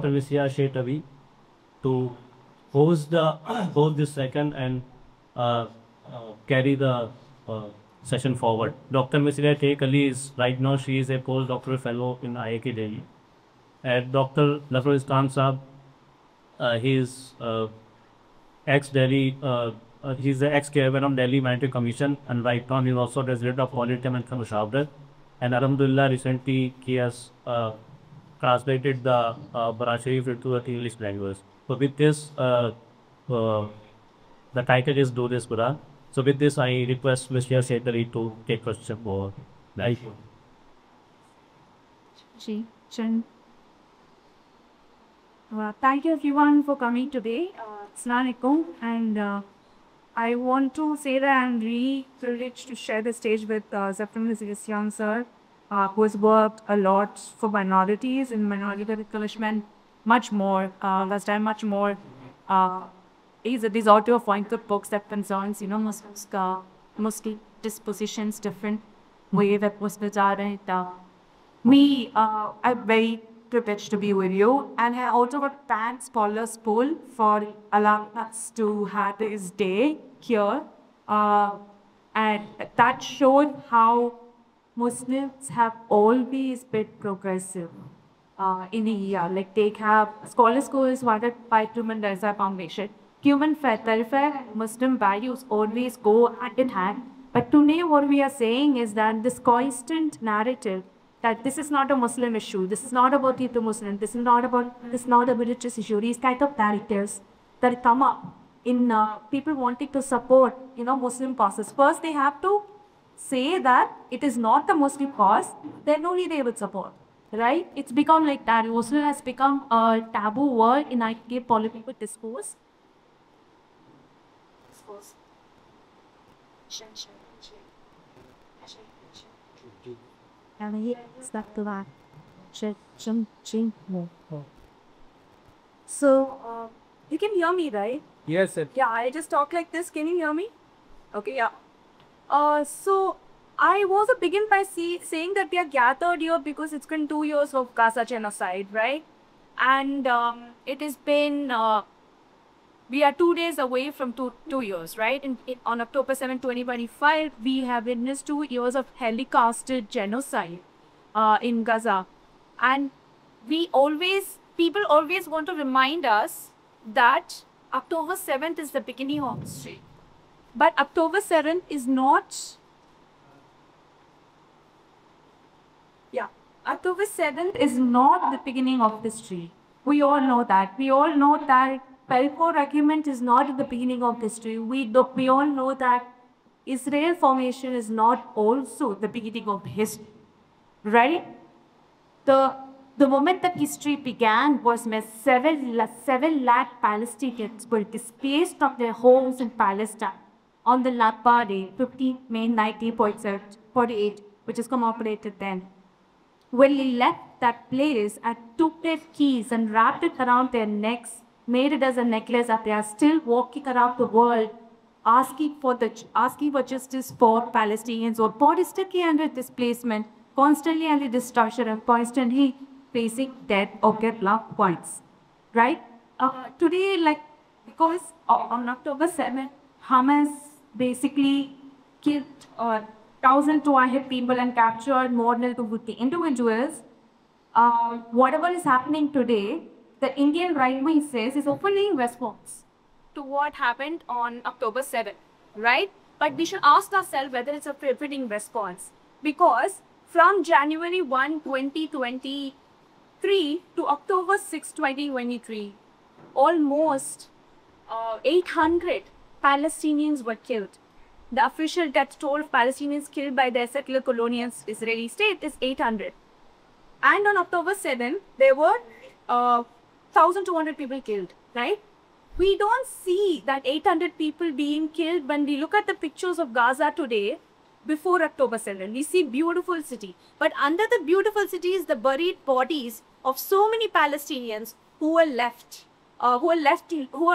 Visya Shetavi to host the host this second and uh, carry the uh, session forward. Dr. Misra Sheikh Ali is right now she is a postdoctoral fellow in IIT Delhi. And Dr. Lafroz Khan Saab, he is ex-Delhi, he's the ex-chairman of Delhi Monetary Commission, and right now he's also president of Polytechnic and Mushabrat. And Alhamdulillah, recently he has translated the Quran Sharif into the English language. So with this, the title is Do This Quran. So with this, I request Mr. Shetari to take question for. Thank you. Ji, Chen. Thank you everyone for coming today. Assalamu alaikum. And I want to say that I'm really privileged to share the stage with Zafran Isyan sir, who has worked a lot for minorities in minority encouragement, much more, last time much more. He's author of pointed books that concerns, Muslims, Muslim dispositions, different way that Muslims are. Me, I'm very privileged to be with you, and I also got thanks Paulus Pool for allowing us to have this day here. And that showed how Muslims have always been progressive in India. Like they have scholars schools funded by Human Rights Foundation. Human welfare and Muslim values always go hand in hand. But today what we are saying is that this constant narrative that this is not a Muslim issue, this is not about the Muslim, this is not a religious issue. These kind of narratives that come up in people wanting to support, Muslim causes. First, they have to say that it is not the Muslim cause, then only they will support. Right? It's become like that. Muslim has become a taboo word in IK political discourse. So, you can hear me, right? Yes, sir. Yeah, I just talk like this. Can you hear me? Okay, yeah. So I was to begin by saying that we are gathered here because it's been 2 years of Gaza genocide, right? And it has been, we are 2 days away from two years, right? On October 7, 2025, we have witnessed 2 years of helicopter genocide in Gaza. And people always want to remind us that October 7th is the beginning of history. But October 7th is not, October 7th is not the beginning of history. We all know that. We all know that Balfour Agreement is not the beginning of history. We all know that Israel formation is not also the beginning of history, right? The moment that history began was when 7 lakh Palestinians were displaced from their homes in Palestine on the Nakba Day, 15 May 1948, which is commemorated then. When they left that place and took their keys and wrapped it around their necks, made it as a necklace, that they are still walking around the world asking for justice for Palestinians who are constantly under displacement, constantly under destruction, and constantly facing death or get loved ones, right? Today, because on October 7th, Hamas basically killed 1,200 people and captured more than 250 individuals. Whatever is happening today, the Indian right wing says is openly in response to what happened on October 7th, right? But we should ask ourselves whether it's a fitting response. Because from January 1, 2023 to October 6, 2023, almost 800 Palestinians were killed. The official death toll of Palestinians killed by the settler colonial Israeli state is 800. And on October 7, there were 1,200 people killed, right? We don't see that 800 people being killed when we look at the pictures of Gaza today before October 7. We see beautiful city. But under the beautiful city is the buried bodies of so many Palestinians who were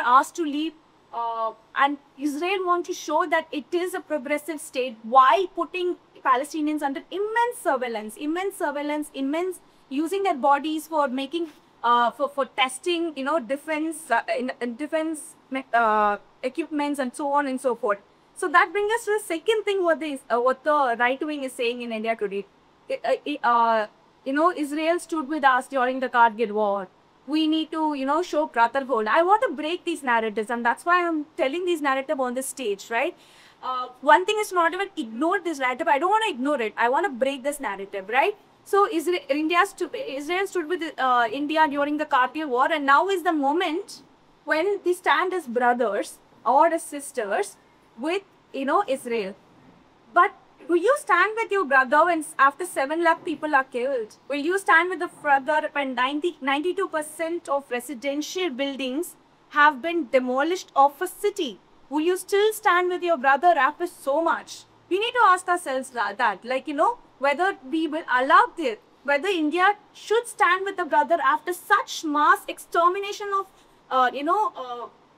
asked to leave. And Israel wants to show that it is a progressive state. Why putting Palestinians under immense surveillance, using their bodies for making for testing, defense defense equipments and so on and so forth. So that brings us to the second thing what the right wing is saying in India today. Israel stood with us during the Kargil war. We need to, show brotherhood. I want to break these narratives, and that's why I'm telling these narratives on this stage, right? One thing is to not even ignore this narrative. I don't want to ignore it. I want to break this narrative, right? So Israel stood with India during the Kargil war, and now is the moment when they stand as brothers or as sisters with, Israel. But will you stand with your brother when after 7 lakh people are killed? Will you stand with the brother when 92% of residential buildings have been demolished of a city? Will you still stand with your brother after so much? We need to ask ourselves that, whether we will allow this, whether India should stand with the brother after such mass extermination of,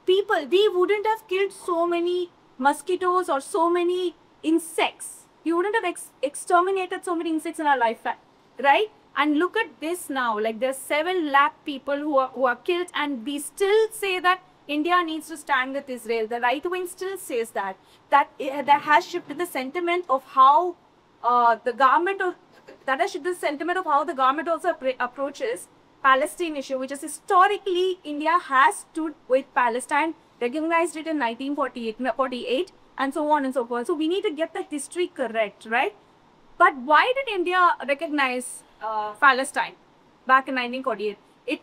people. We wouldn't have killed so many mosquitoes or so many insects. You wouldn't have exterminated so many insects in our lifetime, right? And look at this now, like there's 7 lakh people who are killed, and we still say that India needs to stand with Israel. The right wing still says that has shifted the sentiment of how the government also approaches Palestine issue, which is historically India has stood with Palestine, recognized it in 1948, and so on and so forth. So we need to get the history correct, right? But why did India recognize Palestine back in 1948? It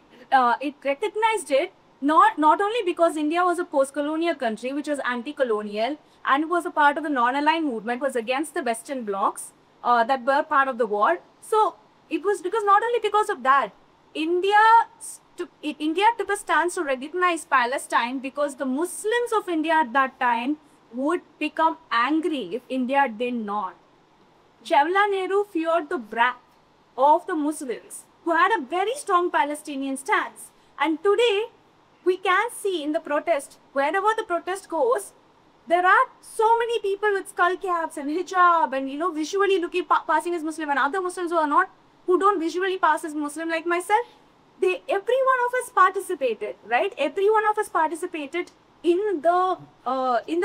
recognized it not only because India was a post-colonial country, which was anti-colonial, and was a part of the non-aligned movement, was against the Western blocs that were part of the war. So it was not only because of that. India took a stance to recognize Palestine because the Muslims of India at that time would become angry if India did not. Jawaharlal Nehru feared the wrath of the Muslims, who had a very strong Palestinian stance. And today, we can see in the protest, wherever the protest goes, there are so many people with skull caps and hijab and, visually passing as Muslim, and other Muslims who don't visually pass as Muslim like myself. Every one of us participated, right? Every one of us participated in the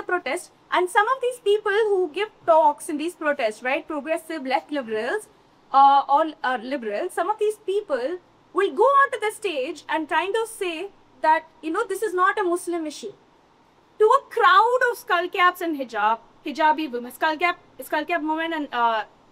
protest, and some of these people who give talks in these protests, right, progressive left liberals or liberals, some of these people will go onto the stage and trying to say that this is not a Muslim issue to a crowd of skull caps and hijabi women, skull cap women and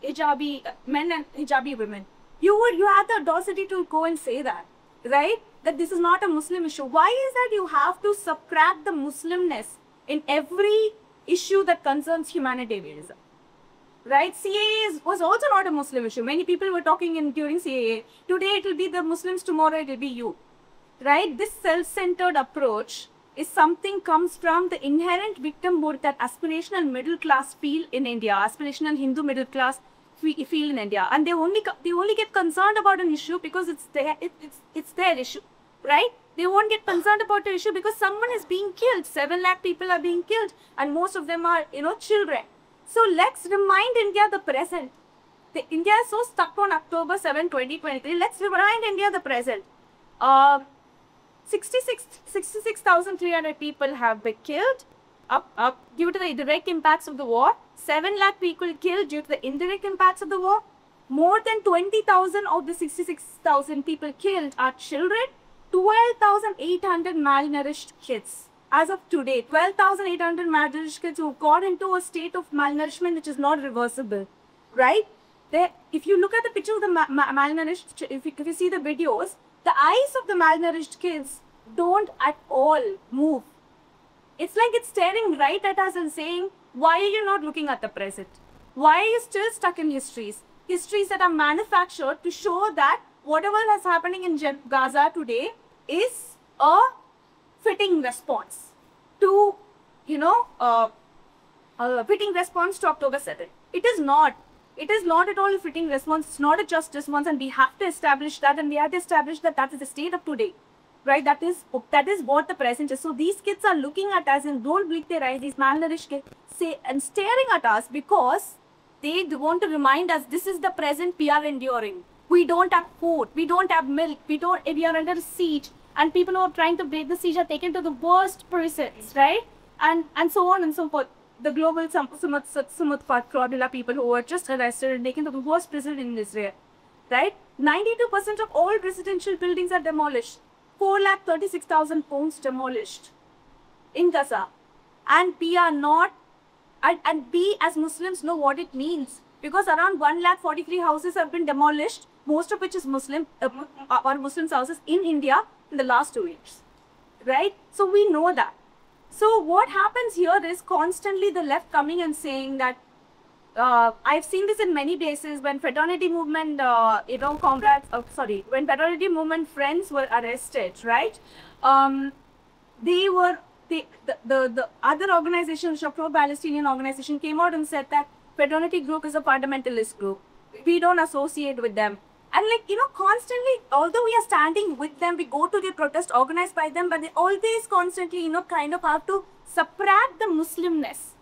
hijabi men and hijabi women. You had the audacity to go and say that, right? That this is not a Muslim issue. Why is that you have to subtract the Muslimness in every issue that concerns humanitarianism? Right? CAA was also not a Muslim issue. Many people were talking during CAA. Today it will be the Muslims, tomorrow it will be you. Right? This self-centered approach is something comes from the inherent victimhood that aspirational middle class feel in India, aspirational Hindu middle class feel in India, and they only get concerned about an issue because it's their issue, right? They won't get concerned about the issue because someone is being killed. 7 lakh people are being killed, and most of them are children. So let's remind India the present. India is so stuck on October 7, 2023. Let's remind India the present. 66,300 people have been killed due to the direct impacts of the war. 7 lakh people killed due to the indirect impacts of the war. More than 20,000 of the 66,000 people killed are children. 12,800 malnourished kids. As of today, 12,800 malnourished kids who got into a state of malnourishment which is not reversible, right? If you look at the picture of the malnourished, if you see the videos, the eyes of the malnourished kids don't at all move. It's like it's staring right at us and saying, why are you not looking at the present? Why are you still stuck in histories that are manufactured to show that whatever is happening in Gaza today is a fitting response to, fitting response to October 7th. It is not. It is not at all a fitting response. It's not a just response, and we have to establish that, and we have to establish that that is the state of today, right? That is what the present is. So these kids are looking at us and don't blink their eyes. These malnourished kids and staring at us because they want to remind us this is the present we are enduring. We don't have food. We don't have milk. We are under siege. And people who are trying to break the siege are taken to the worst prisons, right? And so on and so forth. The global Sumut Fraudula people who were just arrested and taken to the worst prison in Israel, right? 92% of all residential buildings are demolished. 436,000 homes demolished in Gaza. And we are not, and we as Muslims know what it means. Because around 143 houses have been demolished, most of which is Muslim, or Muslims houses in India in the last 2 years, right? So we know that. So what happens here is constantly the left coming and saying that, I've seen this in many places when fraternity movement, when fraternity movement friends were arrested, right? The other organization, the pro-Palestinian organization, came out and said that fraternity group is a fundamentalist group. We don't associate with them. And constantly, although we are standing with them, we go to the protest organized by them, but they always constantly, kind of have to subtract the Muslimness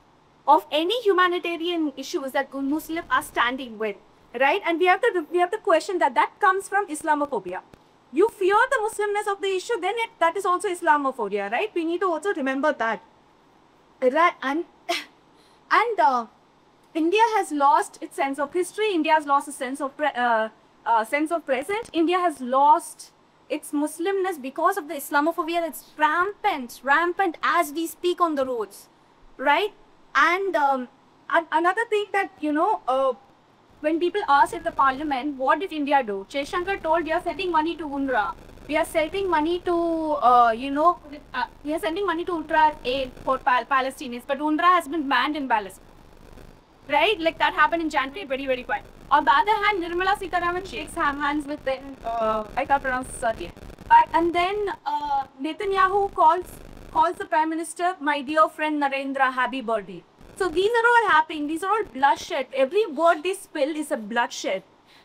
of any humanitarian issues that Muslims are standing with, right? And we have to question that comes from Islamophobia. You fear the Muslimness of the issue, then that is also Islamophobia, right? We need to also remember that, right? And India has lost its sense of history. India has lost a sense of present. India has lost its Muslimness because of the Islamophobia that's rampant as we speak on the roads, right? And another thing that, when people ask in the parliament, what did India do? Jaishankar told, we are sending money to UNRWA. We are sending money to, we are sending money to UNRWA aid for Palestinians, but UNRWA has been banned in Palestine. Right? Like that happened in January 2025. On the other hand, Nirmala Sitharaman shakes hands with I can't pronounce it. And then Netanyahu calls the Prime Minister, my dear friend Narendra, happy birthday. So these are all happening. These are all bloodshed. Every word they spill is a bloodshed.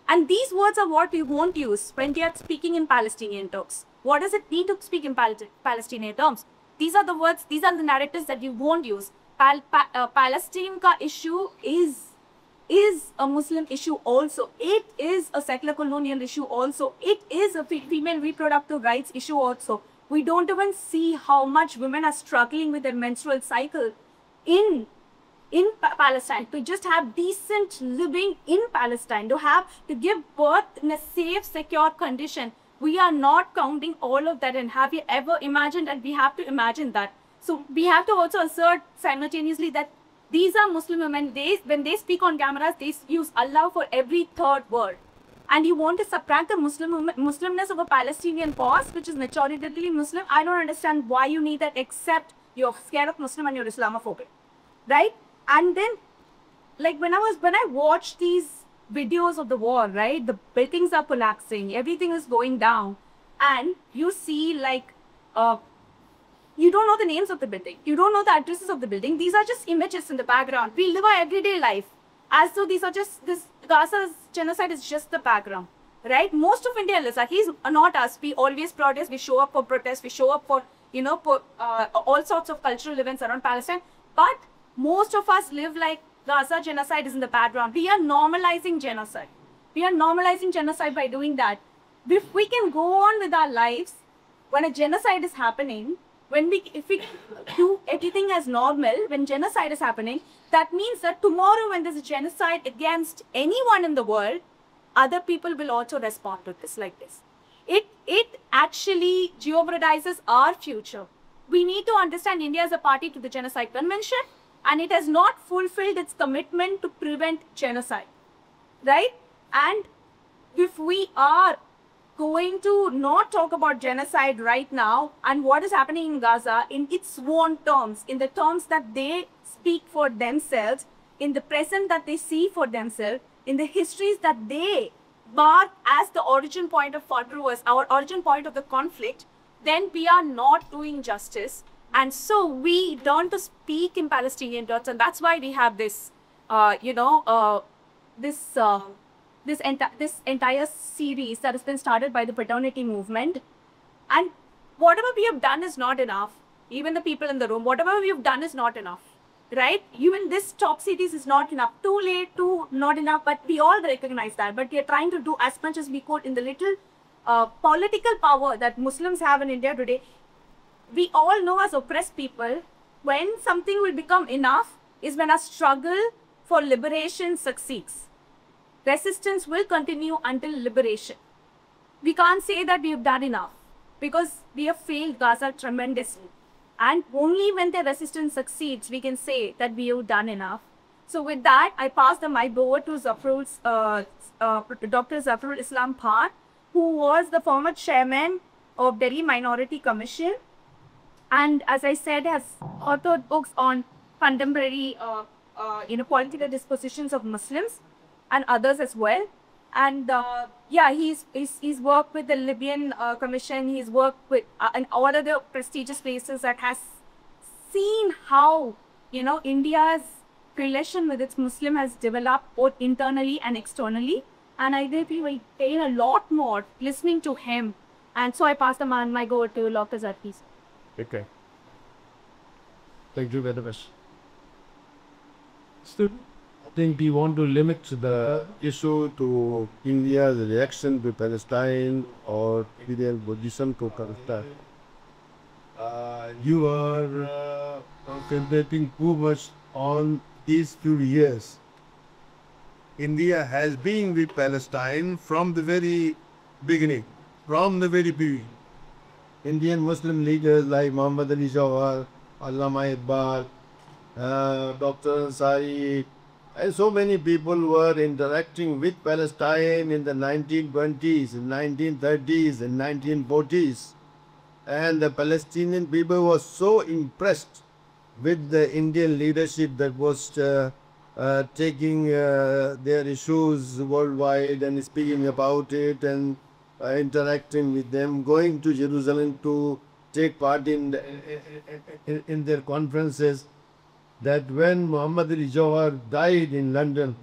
And these words are what we won't use when we are speaking in Palestinian terms. What does it mean to speak in Palestinian terms? These are the words, these are the narratives that you won't use. Palestine ka issue is a Muslim issue also. It is a secular colonial issue also. It is a female reproductive rights issue also. We don't even see how much women are struggling with their menstrual cycle in Palestine. To just have decent living in Palestine, to give birth in a safe, secure condition. We are not counting all of that. And have you ever imagined? And we have to imagine that. So we have to also assert simultaneously that these are Muslim women. When they speak on cameras, they use Allah for every third word. And you want to subtract the Muslimness of a Palestinian cause, which is majoritarily Muslim. I don't understand why you need that, except you're scared of Muslim and you're Islamophobic, right? And then, like when I watch these videos of the war, right, the buildings are collapsing, everything is going down, and you see you don't know the names of the building. You don't know the addresses of the building. These are just images in the background. We live our everyday life as though these are just, this Gaza's genocide is just the background, right? Most of India lives like, he's not us. We always protest. We show up for protests. We show up for, all sorts of cultural events around Palestine. But most of us live like Gaza genocide is in the background. We are normalizing genocide. We are normalizing genocide by doing that. If we can go on with our lives when a genocide is happening, if we do everything as normal, when genocide is happening, that means that tomorrow when there's a genocide against anyone in the world, other people will also respond to this like this. It actually jeopardizes our future. We need to understand India is a party to the Genocide Convention, and it has not fulfilled its commitment to prevent genocide, right? And if we are going to not talk about genocide right now and what is happening in Gaza in its own terms, in the terms that they speak for themselves, in the present that they see for themselves, in the histories that they mark as the origin point of controversy, our origin point of the conflict, then we are not doing justice. And so we learn to speak in Palestinian terms, and that's why we have this, this entire series that has been started by the fraternity movement. And whatever we have done is not enough. Even the people in the room, whatever we have done is not enough. right? Even this top cities is not enough. Too late, too not enough, but we all recognize that. But we are trying to do as much as we could in the little political power that Muslims have in India today. We all know as oppressed people, when something will become enough is when a struggle for liberation succeeds. Resistance will continue until liberation. We can't say that we have done enough because we have failed Gaza tremendously. And only when the resistance succeeds, we can say that we have done enough. So with that, I pass the mic over to Dr. Zafrul Islam Khan, who was the former chairman of Delhi Minority Commission. And as I said, has authored books on contemporary, political dispositions of Muslims and others as well. And yeah, he's worked with the Libyan Commission. He's worked with and all other prestigious places that has seen how India's relation with its Muslim has developed both internally and externally. And I think we will gain a lot more listening to him. And so I pass the mic over to Dr. Zarfi. Okay. Thank you very much. Still, I think we want to limit the issue to India's reaction to Palestine or Indian position to Palestine. You are concentrating too much on these few years. India has been with Palestine from the very beginning. Indian Muslim leaders like Muhammad Ali Jawhar, Allama Iqbal, Dr. Ansari, and so many people were interacting with Palestine in the 1920s, 1930s, and 1940s. And the Palestinian people were so impressed with the Indian leadership that was taking their issues worldwide and speaking about it and interacting with them, going to Jerusalem to take part in their conferences, that when Muhammad Ali Jawhar died in London,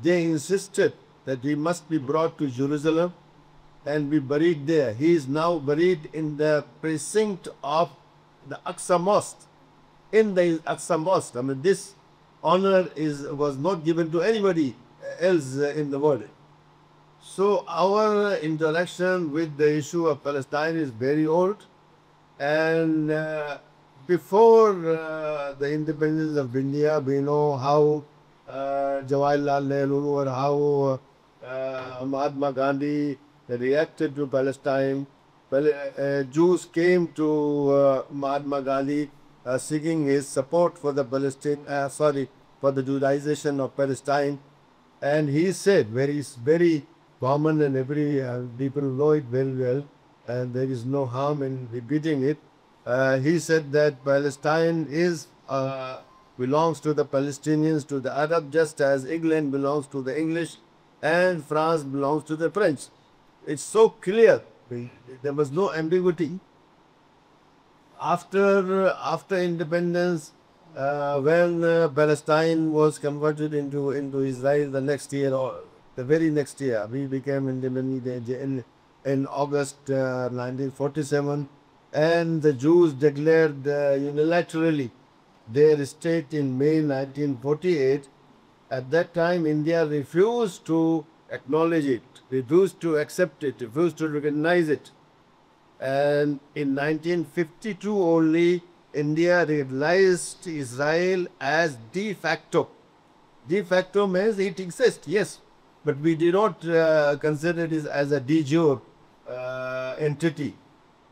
they insisted that he must be brought to Jerusalem and be buried there. He is now buried in the precinct of the Aqsa Mosque. In the Aqsa Mosque. I mean, this honor was not given to anybody else in the world. So our interaction with the issue of Palestine is very old, and before the independence of India, we know how Jawaharlal Nehru or how Mahatma Gandhi reacted to Palestine. Jews came to Mahatma Gandhi seeking his support for the for the Judaization of Palestine, and he said, very common and every people know it very well, and there is no harm in repeating it. He said that Palestine belongs to the Palestinians, to the Arab, just as England belongs to the English and France belongs to the French. It's so clear. There was no ambiguity. After independence, when Palestine was converted into Israel the next year, or the very next year, we became independent in August 1947, and the Jews declared unilaterally their state in May 1948. At that time, India refused to acknowledge it, refused to accept it, refused to recognize it. And in 1952 only, India recognized Israel as de facto. De facto means it exists, yes, but we did not consider it as a de jure entity.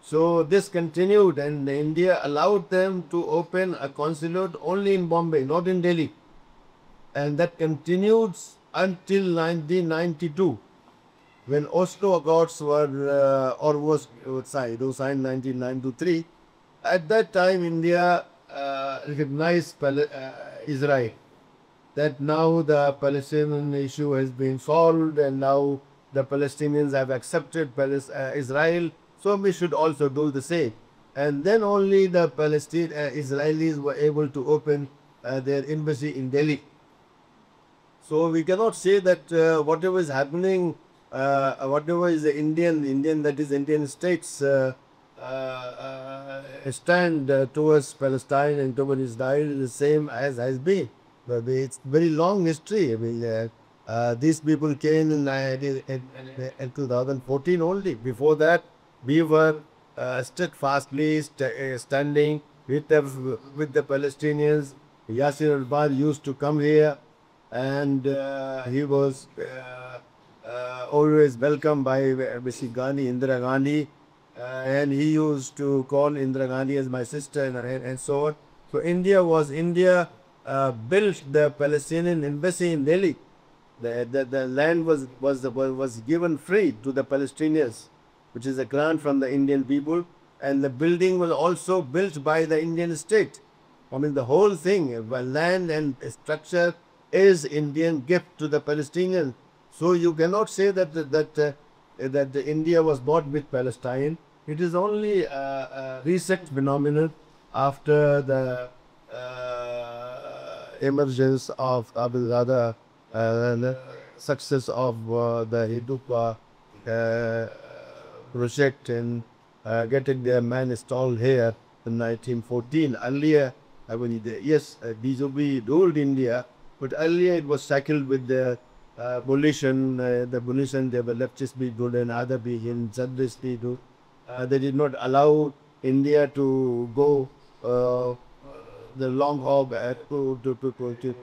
So this continued, and India allowed them to open a consulate only in Bombay, not in Delhi. And that continued until 1992. When Oslo Accords was signed 1993, at that time India recognized Israel. That now the Palestinian issue has been solved, and now the Palestinians have accepted Israel, so we should also do the same. And then only the Israelis were able to open their embassy in Delhi. So we cannot say that whatever is happening, whatever is the Indian that is Indian states stand towards Palestine and towards Israel is the same as has been. But it's very long history. I mean, these people came in 2014 only. Before that, we were steadfastly standing with the Palestinians. Yasser Arafat used to come here, and he was always welcomed by Mrs. Gandhi, Indira Gandhi, and he used to call Indira Gandhi as my sister and so on. So India built the Palestinian embassy in Delhi. The land was given free to the Palestinians, which is a grant from the Indian people, and the building was also built by the Indian state. I mean, the whole thing, land and structure, is Indian gift to the Palestinians. So you cannot say that India was not with Palestine. It is only a recent phenomenon after the emergence of the success of the Hidupa project in getting their man installed here in 1914. Earlier, I mean, yes, BJP ruled India, but earlier it was tackled with the volition. The volition, they were leftist people and other being centrist people. They did not allow India to go the long haul to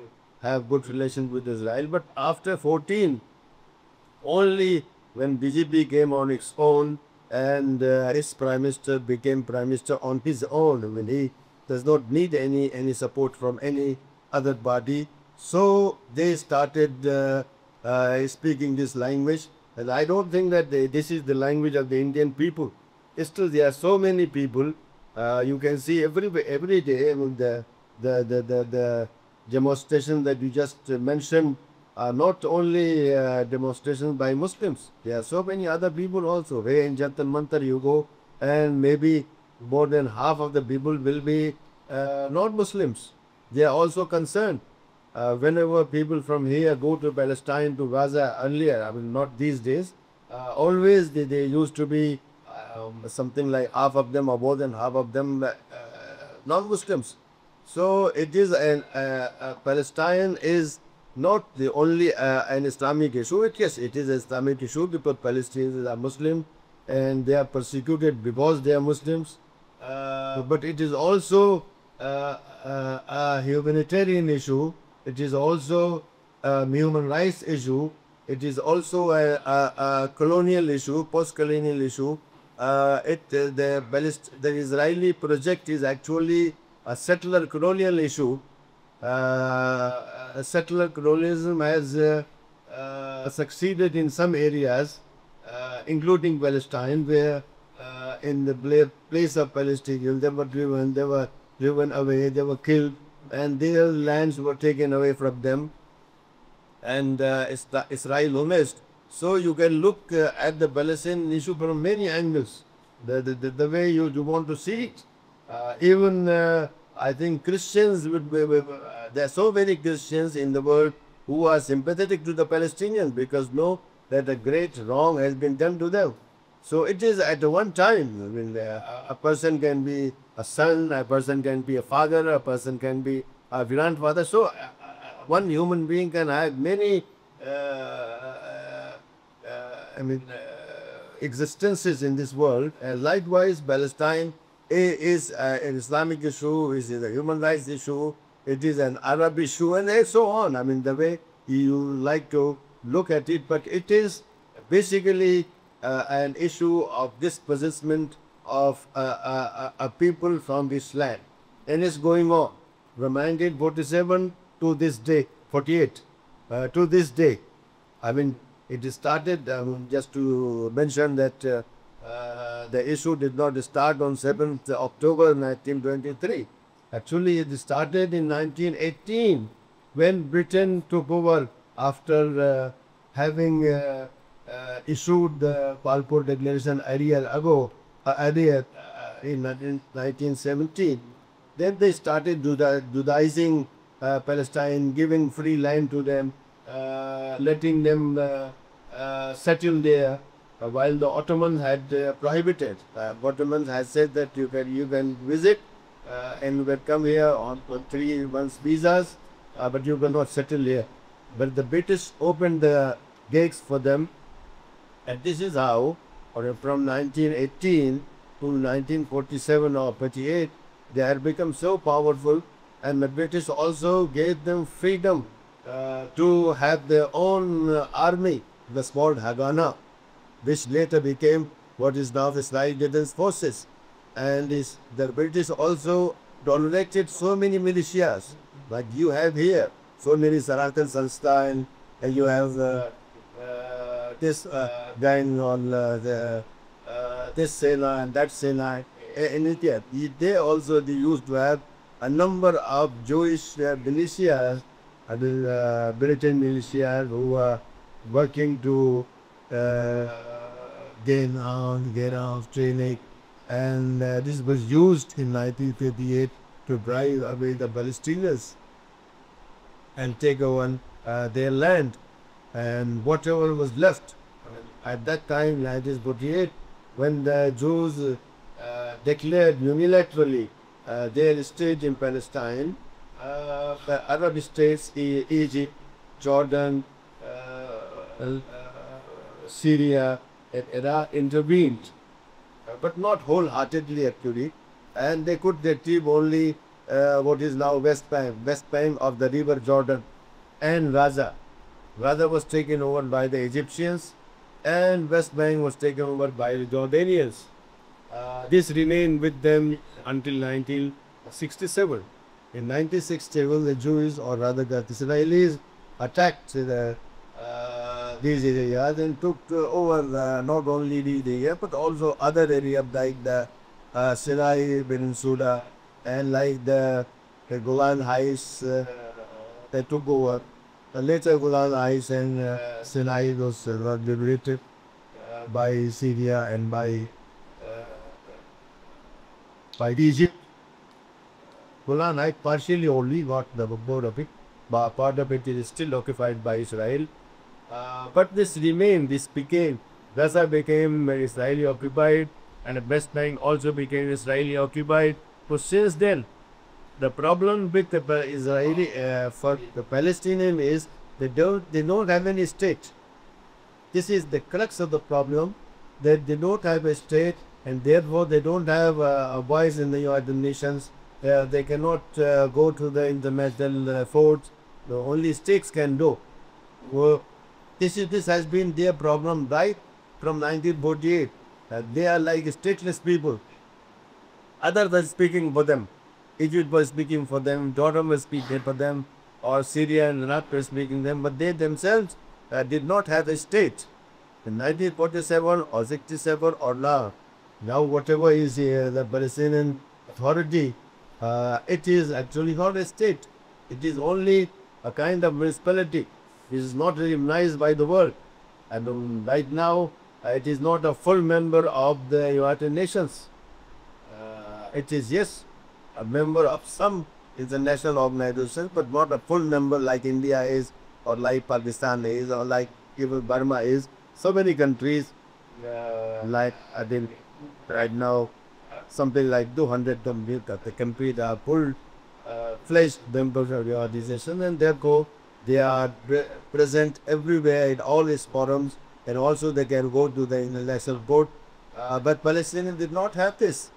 have good relations with Israel. But after 14, only when BJP came on its own and his prime minister became prime minister on his own. I mean, he does not need any support from any other party. So they started speaking this language, and I don't think that this is the language of the Indian people. Still, there are so many people. You can see every day. I mean, the demonstrations that you just mentioned are not only demonstrations by Muslims. There are so many other people also. Here in Jantar Mantar you go, and maybe more than half of the people will be not Muslims. They are also concerned. Whenever people from here go to Palestine, to Gaza earlier, I mean, not these days, always they used to be something like half of them or more than half of them non-Muslims. So it is Palestine is not the only an Islamic issue. Yes, it is an Islamic issue because Palestinians are Muslim and they are persecuted because they are Muslims. But it is also a humanitarian issue. It is also a human rights issue. It is also a colonial issue, post-colonial issue. The Israeli project is actually a settler colonial issue. Settler colonialism has succeeded in some areas, including Palestine, where in the place of Palestinians they were driven away, they were killed, and their lands were taken away from them, and Israel honest. So you can look at the Palestinian issue from many angles, the way you want to see it. Even I think Christians there are so many Christians in the world who are sympathetic to the Palestinians because know that a great wrong has been done to them. So it is at one time. I mean, a person can be a son, a person can be a father, a person can be a grandfather. So one human being can have many existences in this world. And likewise, Palestine is an Islamic issue, is a human rights issue, it is an Arab issue, and so on. I mean, the way you like to look at it, but it is basically an issue of dispossessment of a people from this land. And it's going on from 1947 to this day, 48, to this day. I mean, it started, just to mention that the issue did not start on 7th October 1923. Actually, it started in 1918 when Britain took over after having issued the Balfour Declaration a year ago, in 1917. Then they started Judaizing Palestine, giving free land to them, letting them settle there. while the Ottomans had prohibited. Ottomans had said that you can visit and you can come here on 3 months visas, but you cannot settle here. But the British opened the gates for them, and this is how, from 1918 to 1947 or 48, they had become so powerful, and the British also gave them freedom to have their own army, the small Haganah, which later became what is now the Israeli Defense Forces. And the British also tolerated so many militias, like you have here, so many Saratan Sanstein, and you have this guy on this Sena and that Sena in India. They used to have a number of Jewish militias, Britain militias who were working to gain arms training, and this was used in 1958 to drive away the Palestinians and take over their land, and whatever was left at that time, 1948, when the Jews declared unilaterally their state in Palestine, the Arab states, Egypt, Jordan, Syria, and Iraq intervened, but not wholeheartedly actually, and they could retrieve only what is now West Bank of the River Jordan, and Gaza. Gaza was taken over by the Egyptians, and West Bank was taken over by the Jordanians. This remained with them until 1967. In 1967, the Jews, or rather the Israelis, attacked these areas and took over not only these areas but also other areas like the Sinai Peninsula and like the Golan Heights. They took over. Later Golan Heights and Sinai was liberated by Syria and by Egypt. Golan Heights partially only got the board of it, but part of it is still occupied by Israel. But this remained, Gaza became Israeli occupied, and the West Bank also became Israeli occupied. So since then, the problem with the Israeli for the Palestinian is they don't have any state. This is the crux of the problem, that they don't have a state, and therefore they don't have a voice in the United Nations. They cannot go to the international forts. The only states can do. This has been their problem right from 1948. They are like stateless people. Others are speaking for them. Egypt was speaking for them, Jordan was speaking for them, or Syria and Iraq were speaking for them, but they themselves did not have a state. In 1947 or 67 or now whatever is the Palestinian Authority, it is actually not a state. It is only a kind of municipality. It is not recognized by the world. And right now, it is not a full member of the United Nations. It is, yes, a member of some international organizations, but not a full member like India is, or like Pakistan is, or like even Burma is. So many countries, like I think right now, something like 200 countries are full-fledged members of the organization, and therefore they are present everywhere in all its forums, and also they can go to the international court. But Palestinians did not have this.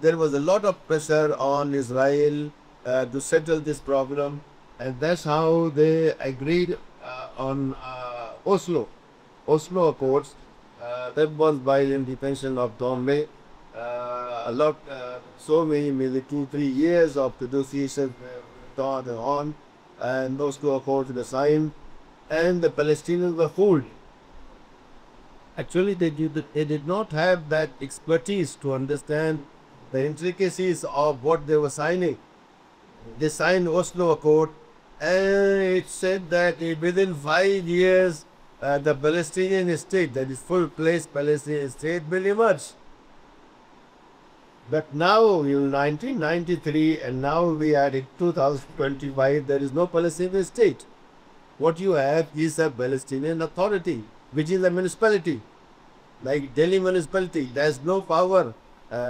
There was a lot of pressure on Israel to settle this problem, and that's how they agreed on Oslo Accords. That was by the intervention of Dombey. So many, maybe 2-3 years of negotiations went on, and those two accords were signed, and the Palestinians were fooled. Actually, they did not have that expertise to understand the intricacies of what they were signing. They signed Oslo Accord, and it said that within 5 years, the Palestinian state, that is full-fledged Palestinian state, will emerge. But now, in 1993, and now we are in 2025, there is no Palestinian state. What you have is a Palestinian Authority, which is a municipality, like Delhi municipality. There's no power,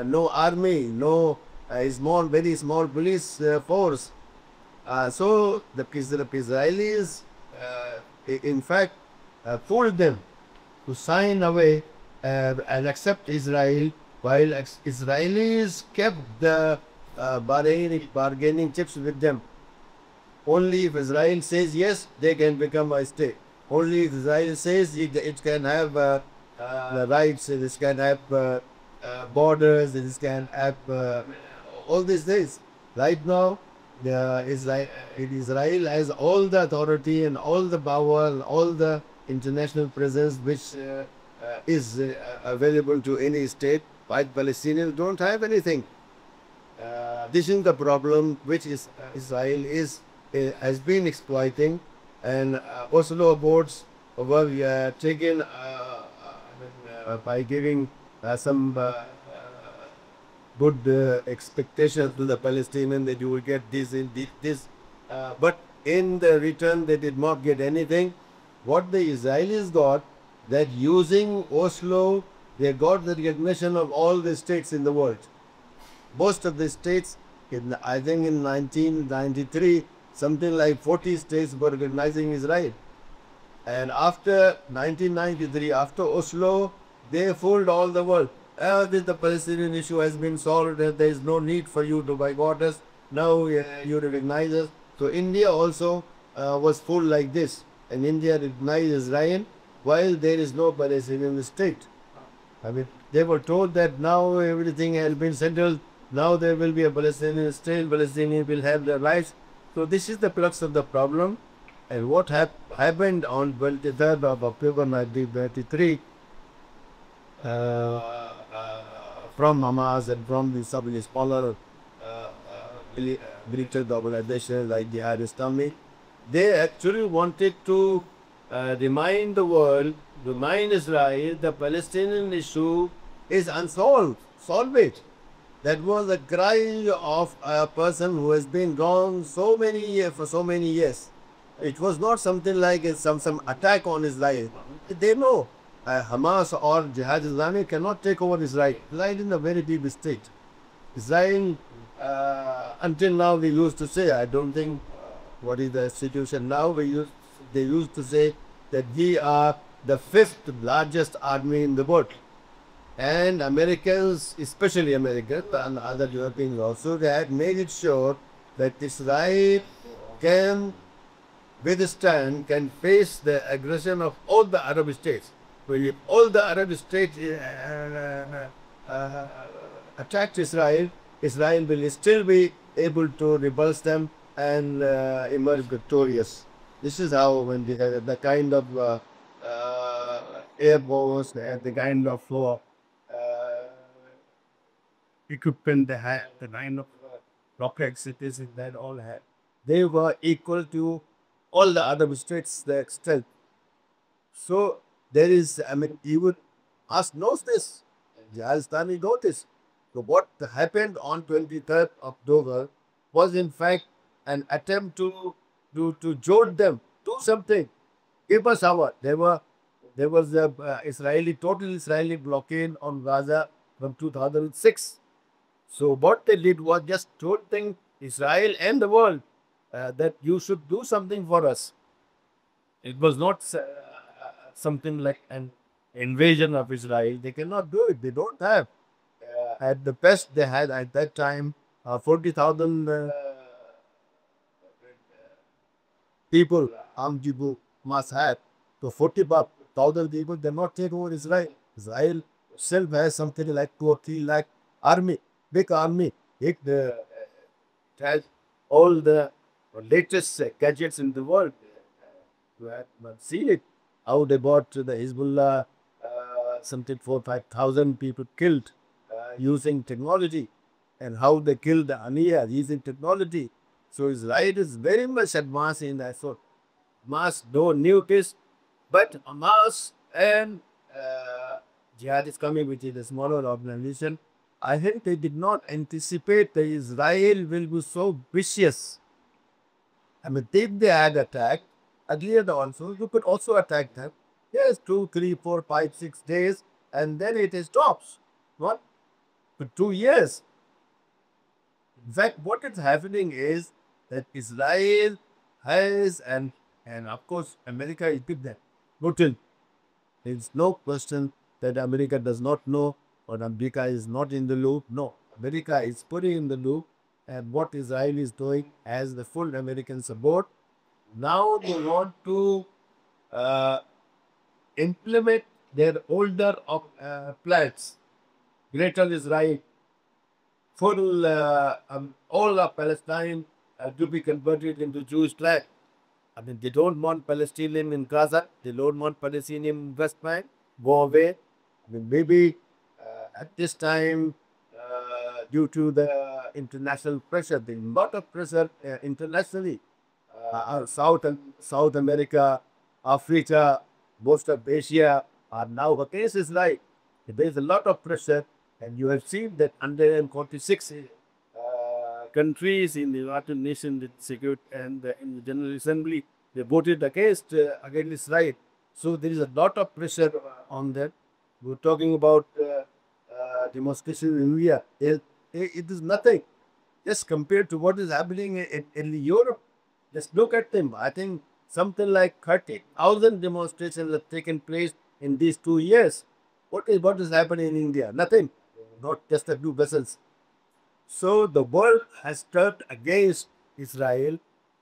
no army, no very small police force. So the Israelis, in fact, told them to sign away and accept Israel, while Israelis kept the bargaining chips with them. Only if Israel says yes, they can become a state. Only if Israel says it can have rights, it can have borders, it can have all these things. Right now, Israel has all the authority and all the power and all the international presence which is available to any state, while Palestinians don't have anything. This is the problem which Israel has been exploiting, and Oslo Accords were taken by giving some good expectations to the Palestinians that you will get this and this, but in the return they did not get anything. What the Israelis got, that using Oslo, they got the recognition of all the states in the world. Most of the states, I think in 1993, something like 40 states were recognizing Israel. And after 1993, after Oslo, they fooled all the world. The Palestinian issue has been solved, there is no need for you to boycott us. Now you recognize us. So India also was fooled like this. And India recognized Israel while there is no Palestinian state. I mean, they were told that now everything has been settled. Now there will be a Palestinian state, Palestinians will have their rights. So this is the crux of the problem. And what happened on 23rd of October 1993 from Hamas and from the smaller military organizations like Jihad Islami, they actually wanted to remind the world, remind Israel, the Palestinian issue is unsolved. Solve it. That was a cry of a person who has been gone for so many years. It was not something like some attack on Israel. They know Hamas or Jihad Islami cannot take over Israel. Israel is a very big state. Israel, until now, we used to say, I don't think what is the situation now, they used to say that we are the 5th largest army in the world. And Americans, especially Americans and other Europeans also, they had made it sure that Israel can withstand, can face the aggression of all the Arab states. But if all the Arab states attacked Israel, Israel will still be able to repulse them and emerge victorious. This is how when the kind of air force and the kind of equipment they had, the kind of rockets it is that all had, they were equal to all the other states their strength. So there is, I mean, even us knows this. Jihadistani knows this. So what happened on 23rd October was in fact an attempt to jolt them, do something, give us our. There was the total Israeli blockade on Gaza from 2006. So what they did was just told Israel and the world that you should do something for us. It was not something like an invasion of Israel. They cannot do it. They don't have. At the best, they had at that time 40,000 people, armed people must have. So 40,000 people cannot take over Israel. Israel itself has something like 2 or 3 lakh army, big army. It has all the latest gadgets in the world. You have seen it. How they bought the Hezbollah, something 4,000-5,000 people killed using technology, and how they killed the Aniya using technology. So Israel is very much advanced in that. So Hamas don't knew this, but Hamas and Jihad is coming, which is a smaller organization. I think they did not anticipate that Israel will be so vicious. I mean, if they had attacked earlier also, you could also attack them. Yes, 2, 3, 4, 5, 6 days, and then it stops. What? For 2 years. In fact, what is happening is that Israel has, and of course, America is with them. Putin. There's no question that America does not know or America is not in the loop. No, America is putting in the loop, and what Israel is doing has the full American support. Now they want to uh, implement their older plans. Greater Israel, full all of Palestine to be converted into Jewish land. I mean, they don't want Palestinian in Gaza. They don't want Palestinian in West Bank. Go away. I mean, maybe at this time, due to the international pressure, there's a lot of pressure internationally. South America, Africa, most of Asia are now against Israel. There is a lot of pressure, and you have seen that 146 countries in the United Nations Security and in the General Assembly they voted against Israel. So there is a lot of pressure on that. We're talking about demonstration in India. It is nothing. Just compared to what is happening in Europe, just look at them. I think something like 30,000 demonstrations have taken place in these 2 years. What is happening in India? Nothing. Not just a few vessels. So the world has turned against Israel.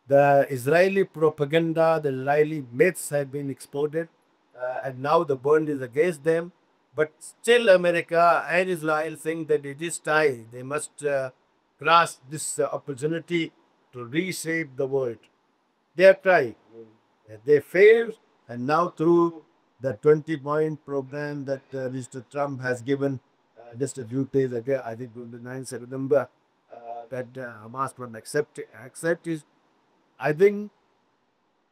The Israeli propaganda, the Israeli myths have been exploded, and now the world is against them. But still, America and Israel think that it is time they must grasp this opportunity to reshape the world. They are trying. They failed, and now through the 20-point program that Mr. Trump has given just a few days ago, I think on the 9th September, that Hamas will accept is, I think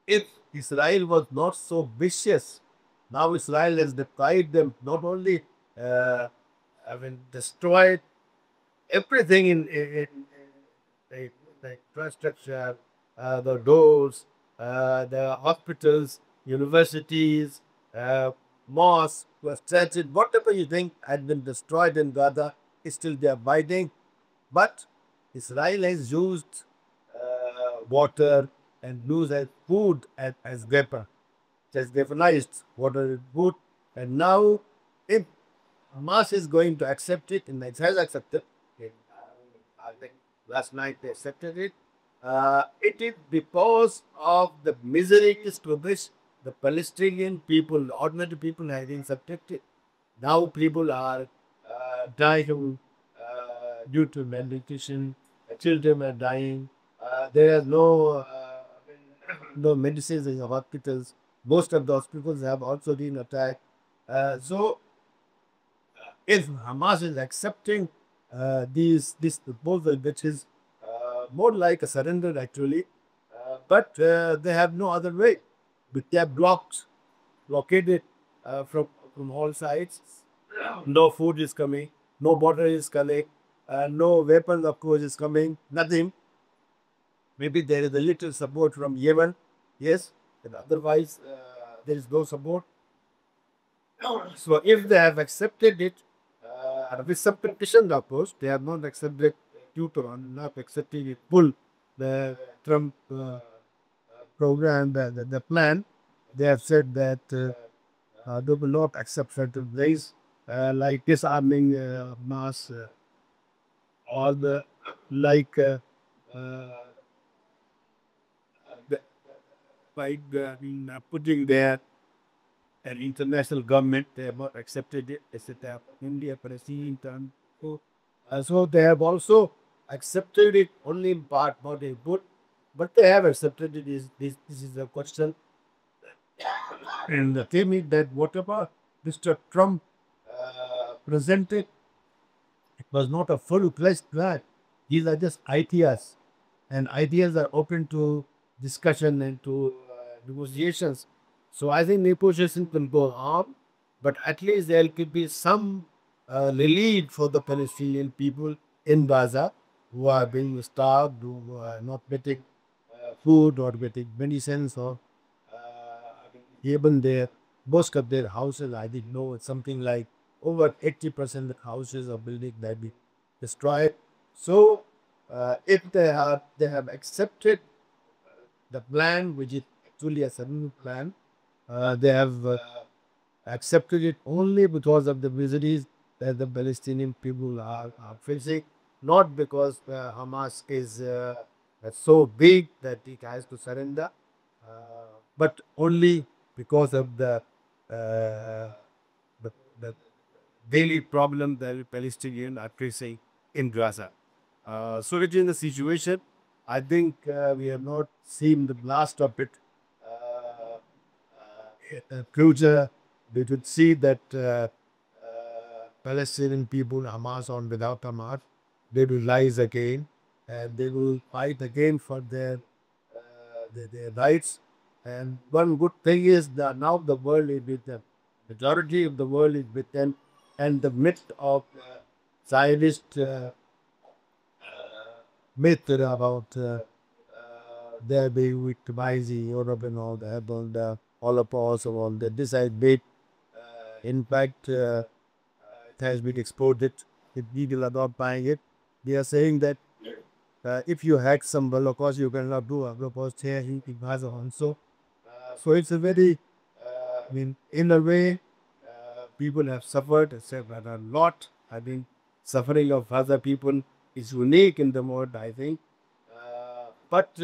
if Israel was not so vicious, now Israel has deprived them not only, destroyed everything in the infrastructure, the roads, the hospitals, universities, mosques, churches, whatever you think had been destroyed in Gaza, still they are fighting. But Israel has used water and used as food as weapon. It has weaponized water and food. And now, if Hamas is going to accept it, and it has accepted, it, I think last night they accepted it, it is because of the miseries to which the Palestinian people, ordinary people, have been subjected. Now people are dying due to malnutrition. Children are dying. There are no medicines in the hospitals. Most of the hospitals have also been attacked. So, if Hamas is accepting this proposal, which is more like a surrender actually, but they have no other way. But they are blockaded from all sides. No food is coming, no water is coming, no weapons, of course, is coming, nothing. Maybe there is a little support from Yemen, yes, but otherwise there is no support. So if they have accepted it, with some conditions, of course, they have not accepted not accepting it full, the Trump program, the plan. They have said that they will not accept certain things like disarming mass or the like uh, the, putting their an international government. They have not accepted it. They said they have India, President, and so they have also accepted it only in part, not in full. But they have accepted it. This is a question. And the thing is that whatever Mr. Trump presented, it was not a full-fledged plan. These are just ideas, and ideas are open to discussion and to negotiations. So I think negotiations can go on, but at least there could be some relief for the Palestinian people in Gaza who are being starved, who are not getting food or getting medicines or even there. most of their houses, I didn't know, it's something like over 80% of houses or buildings that be destroyed. So if they have accepted the plan, which is actually a sudden plan, they have accepted it only because of the miseries that the Palestinian people are facing, not because Hamas is so big that it has to surrender, but only because of the daily problem that Palestinians are facing in Gaza. So it is the situation. I think we have not seen the last of it. Future, we should see that Palestinian people, Hamas or without Hamas, they will rise again and they will fight again for their rights. And one good thing is that now the world is with them. Majority of the world is with them, and the myth of Zionist myth about there being victimizing Europe and all that, and the Holocaust and all that. This has been, in fact, it has been exported. If people are not buying it, they are saying that if you hack some Holocaust, you cannot do a Holocaust here in Gaza also. So it's a very, I mean, in a way, people have suffered a lot. I think suffering of other people is unique in the world, I think. But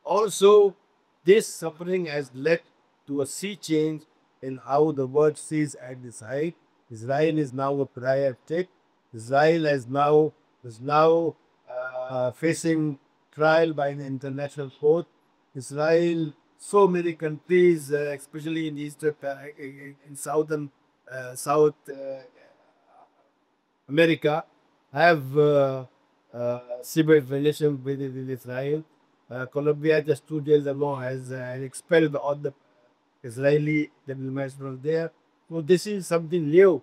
also, this suffering has led to a sea change in how the world sees at this height. Israel is now a pariah state. Israel is now facing trial by the international court. Israel, so many countries, especially in Eastern, in Southern, South America, have civil relations with Israel. Colombia just 2 days ago has expelled all the Israeli diplomats from there. So this is something new.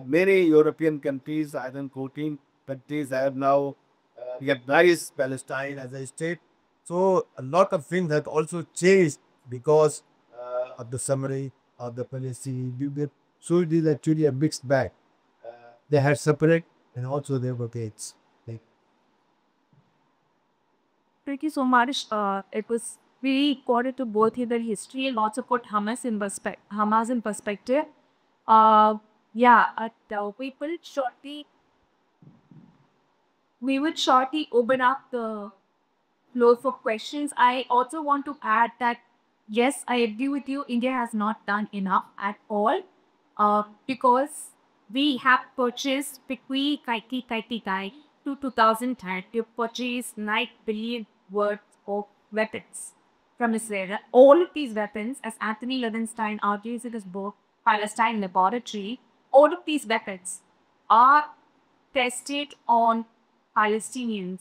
Many European countries, I think 14 countries, have now recognized Palestine as a state. So a lot of things have also changed because of the summary of the Palestinian people. So it is actually a mixed bag. They had separate and also they were gates. Like, Thank you so much. It was very important to both hear the history and also put Hamas in perspective. Yeah, we will shortly open up the floor for questions. I also want to add that yes, I agree with you. India has not done enough at all, because we have purchased Pikwi Kaiti Kaiti Kai to 2010 to purchase 9 billion worth of weapons from Israel. All of these weapons, as Anthony Levinstein argues in his book Palestine Laboratory, all of these weapons are tested on Palestinian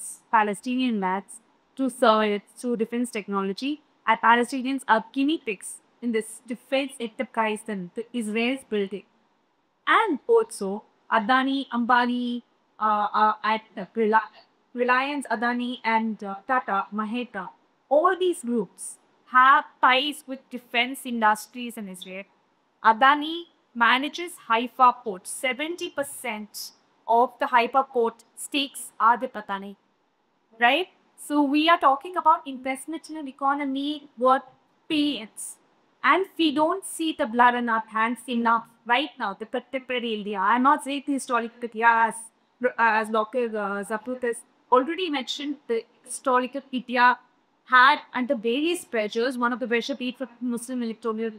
labs to serve it through defense technology. And Palestinians are guinea pigs in this defense enterprise that the Israel's building. And also, Adani, Ambani, Reliance, Adani, and Tata, Mahindra, all these groups have ties with defense industries in Israel. Adani manages Haifa port. 70% of the Haifa port stakes are with Adani, right? So we are talking about investment in an economy worth billions. And we don't see the blood in our hands enough right now, the contemporary India. I'm not saying the historical India as Dr. Zapruth has already mentioned, the historical India had under various pressures, one of the pressure being from Muslim electoral,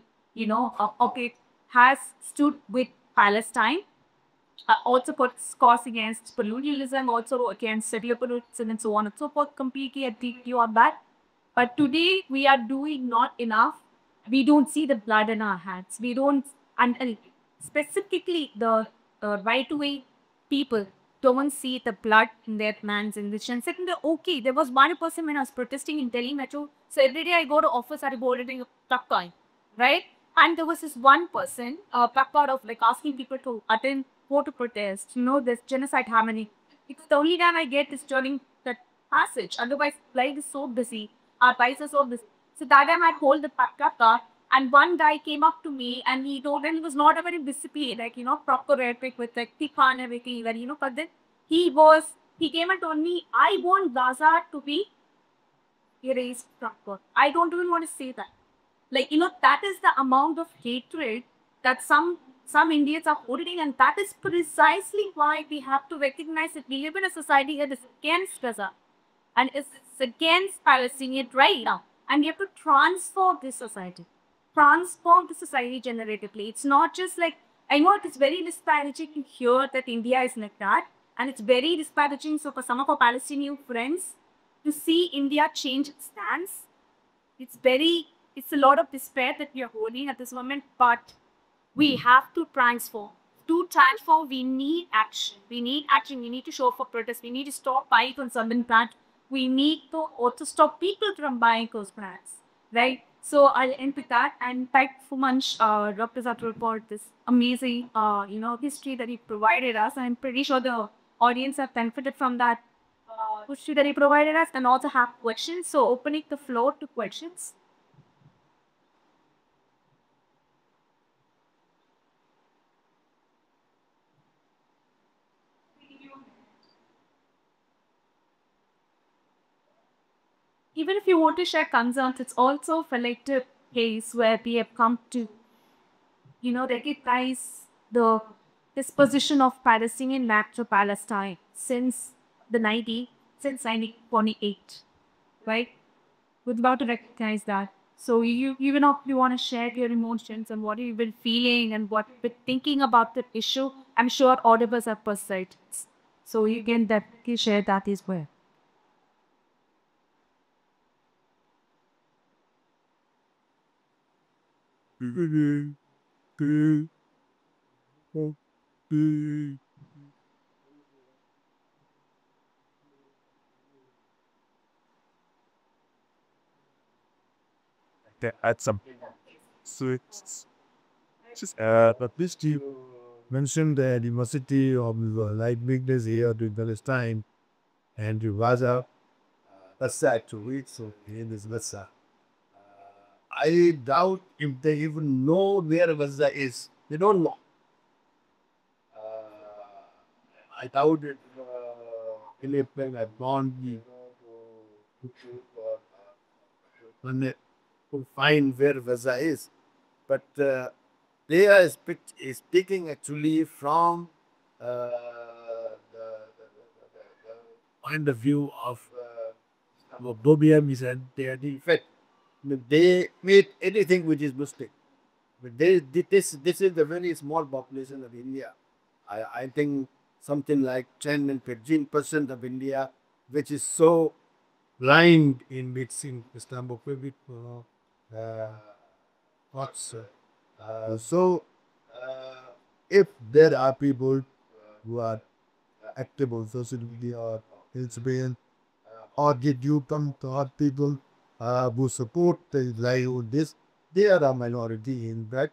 has stood with Palestine, also put scores against colonialism, also against settler pollution and so on and so forth. Completely agree with you on that. But today we are doing not enough. We don't see the blood in our hands. We don't, and specifically the right-wing people don't see the blood in their hands in this. And second, okay, there was one person when I was protesting in Delhi Metro. So every day I go to office, I boarded a truck coin, right? And there was this one person, placard of like asking people to attend, go to protest, this genocide happening. Because the only time I get is during that passage. Otherwise, life is so busy. Our lives are so busy. So that time I hold the placard And one guy came up to me and he told, and he was not a very disciplined, like, proper rhetoric with like tikka and everything, but then he came and told me, I want Gaza to be erased from birth. I don't even want to say that. Like, that is the amount of hatred that some Indians are holding, and that is precisely why we have to recognize that we live in a society that is against Gaza and is against Palestinian right now. And we have to transform this society. Transform the society generatively. It's not just like, I know it is very disparaging to hear that India is like that. And it's very disparaging so for some of our Palestinian friends to see India change its stance. It's a lot of despair that we are holding at this moment, but we have to transform. To transform, we need action. We need action. We need to show up for protest. We need to stop buying on some brand. We need to also stop people from buying those brands, right? So I'll end with that. And thank Fumansh, Dr. Zatul, for this amazing, history that he provided us. I'm pretty sure the audience have benefited from that history that he provided us and also have questions. So opening the floor to questions. Even if you want to share concerns, it's also a collective case where we have come to, recognize the disposition of Palestinian land to Palestine since the 90s, since 1948, right? We're about to recognize that. So even if you want to share your emotions and what you've been feeling and what you've been thinking about the issue, I'm sure all of us have perspectives. So you can definitely share that as well. They add some sweets. But this you mentioned the diversity of the light weakness here to Palestine and to Gaza. That's sad to read, so in this Gaza. I doubt if they even know where Gaza is. They don't know. I doubt it. Philip had gone when they could find where Gaza is. But they are speaking actually from the point of view of Bobium is and they are the effect. I mean, they made anything which is Muslim. But this is the very small population of India. I think something like 10 and 15% of India, which is so blind in mixing Islamophobic thoughts. If there are people who are active on social media or lesbian, or did you come to our people who support the lie on this? They are a minority in that,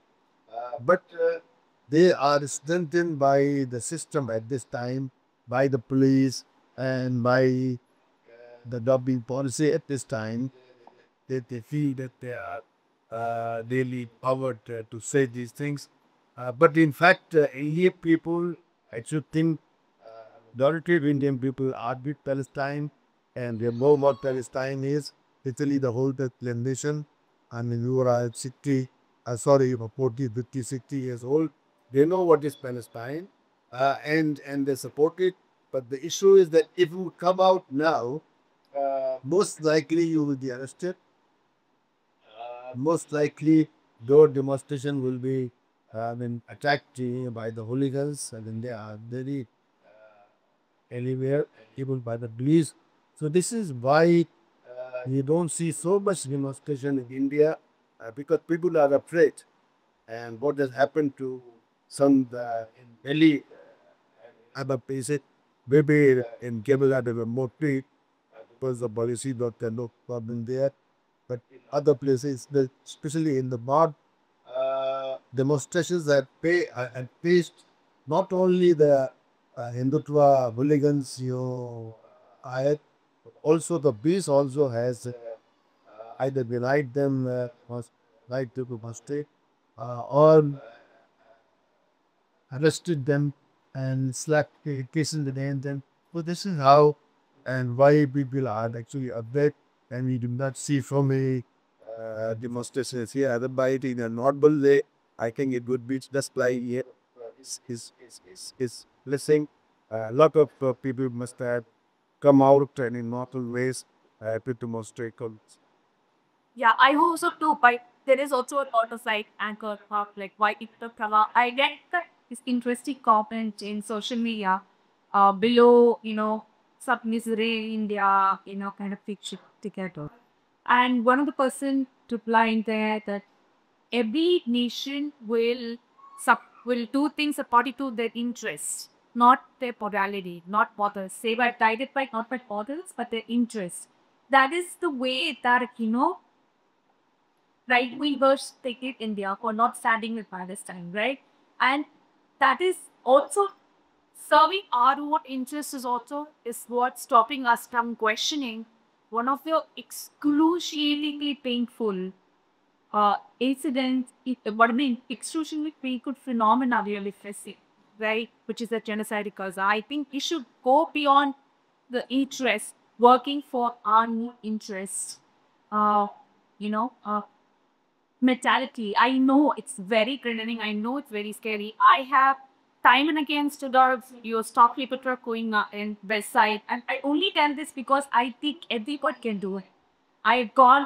but they are strengthened by the system at this time, by the police and by the dubbing policy at this time. They feel that they are really powered to say these things. But in fact, Indian people, I should think, majority of Indian people are with Palestine and they know what Palestine is. Literally the whole nation. I mean, you are 60, sorry, 40, 50, 60 years old. They know what is Palestine and they support it. But the issue is that if you come out now, most likely you will be arrested. Most likely, your demonstration will be attacked by the hooligans, and then they are very anywhere, even by the police. So this is why you don't see so much demonstration in India because people are afraid. And what has happened to some in Delhi, other places, maybe in Kerala they were more free because the policy got no problem there. But other places, especially in the north, demonstrations that pay and faced not only the Hindutva hooligans, I also the police also has either denied them right to demonstrate, or arrested them and slapped cases in the name them. So this is how and why people are actually upset, and we do not see so many demonstrations here. Otherwise, in a normal way, I think it would be just like here is listening. A lot of people must have come out and in normal ways to demonstrate. Yeah, I hope so too. But there is also a lot of like anchor park, like why it the cover. I get that this interesting comment in social media, below sub misery India, kind of picture together. And one of the person replied there that every nation will do things according to their interests, not their morality, not borders. Say by guided by not by borders, but their interests. That is the way that right wingers take it India for not standing with Palestine, right? And that is also serving our own interests is what's stopping us from questioning one of the excruciatingly painful incidents, what I mean, excruciatingly painful phenomena we are facing, right? Which is the genocide because I think we should go beyond the interest, working for our own interests. Uh, you know, uh, Mentality. I know it's very threatening. I know it's very scary. I have time and again stood out your stock repertoire going in West Side, and I only tell this because I think everyone can do it. I've gone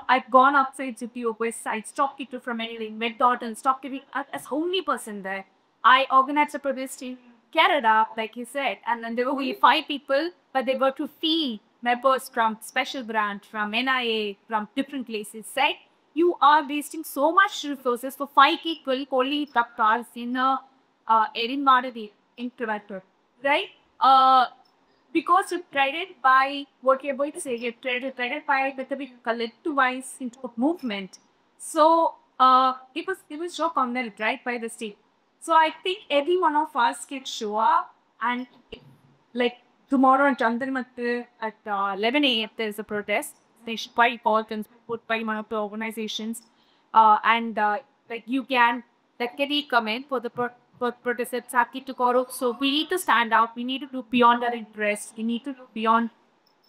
outside city or West Side, stock keeper from anything, McDonald's, stock keeping as only person there. I organized a protest in Canada, like you said, and then there were only 5 people, but they were to feed members from special branch, from NIA, from different places. Said you are wasting so much resources for 5 people only truck cars in Erin Madadi in Toronto, right? Because you tried it by what you're going to say, you tried it by with a big collectivized into a movement. So it was so condemned, right, by the state. So I think every one of us can show up and like tomorrow in Chandramattu at 11 a.m. there's a protest. They should by politicians put by one of the organizations. And like you can that can come in for the protest at Saki Tukoro. So we need to stand out. We need to do beyond our interests. We need to do beyond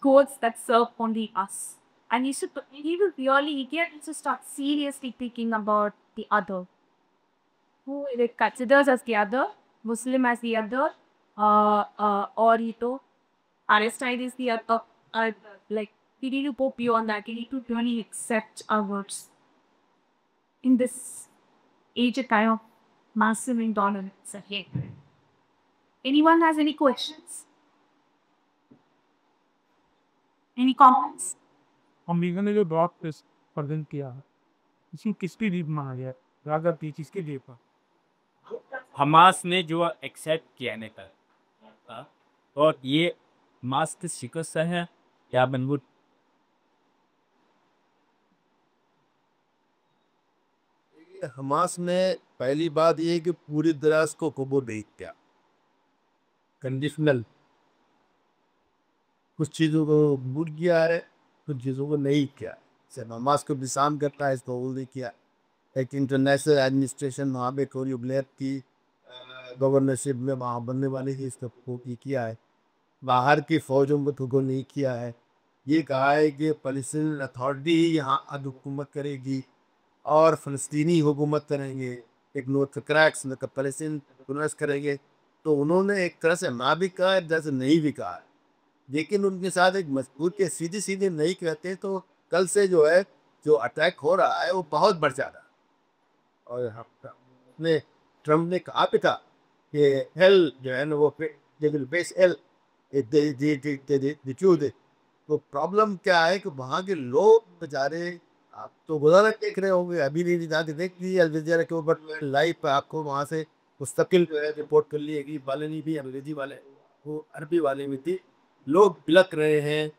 goals that serve only us. And you need to really you need to start seriously thinking about the other, who it considers as the other, Muslim as the other, or Palestine is the other. Like, we need to go beyond that. We need to really accept our words in this age of kind of massive intolerance and hatred. Anyone has any questions? Any comments? America ने जो drop present किया इसमें किसकी lead माना गया राजा थी किसके लिए पर हमास ने जो एक्सेप्ट किया नेता और ये हमास की शिकस्त है या बनवुड हमास ने पहली बात ये कि पूरी तरह को कबूल नहीं किया, कंडीशनल कुछ चीज़ों को कबूल किया है, कुछ चीज़ों को नहीं किया। सिर्फ हमास को डिसाम करता है, इसको कबूल नहीं किया। एक इंटरनेशनल एडमिनिस्ट्रेशन वहाँ पे कोरी ब्लेयर की गवर्नरशिप में वहाँ बनने वाली थी, इसका किया है। बाहर की फौजों को कबूल नहीं किया है। ये कहा है कि फ़लस्तीन अथॉरिटी ही यहाँ अब हुकूमत करेगी और फ़लस्तीनी हुकूमत करेंगे, एक नोट क्रैक्स मतलब फ़लस्तीन करेंगे। तो उन्होंने एक तरह से ना भी कहा है, जैसे नहीं भी कहा है, लेकिन उनके साथ एक मजबूर के सीधे सीधे नहीं कहते तो कल से जो है जो अटैक हो रहा है वो बहुत बढ़ जा रहा है। और हमने ट्रम्प ने कहा भी था कि हेल जो है ना वो बेस हेल तो प्रॉब्लम क्या है कि वहाँ के लोग बेचारे, आप तो गुजारा देख रहे होंगे, अभी नहीं जाके देख लीजिए अलजजीरा के ऊपर लाइव पर आपको वहाँ से मुस्तकिल जो है रिपोर्ट कर ली वाले नहीं भी अंग्रेजी वाले, वो अरबी वाले भी थी। लोग बिलक रहे हैं,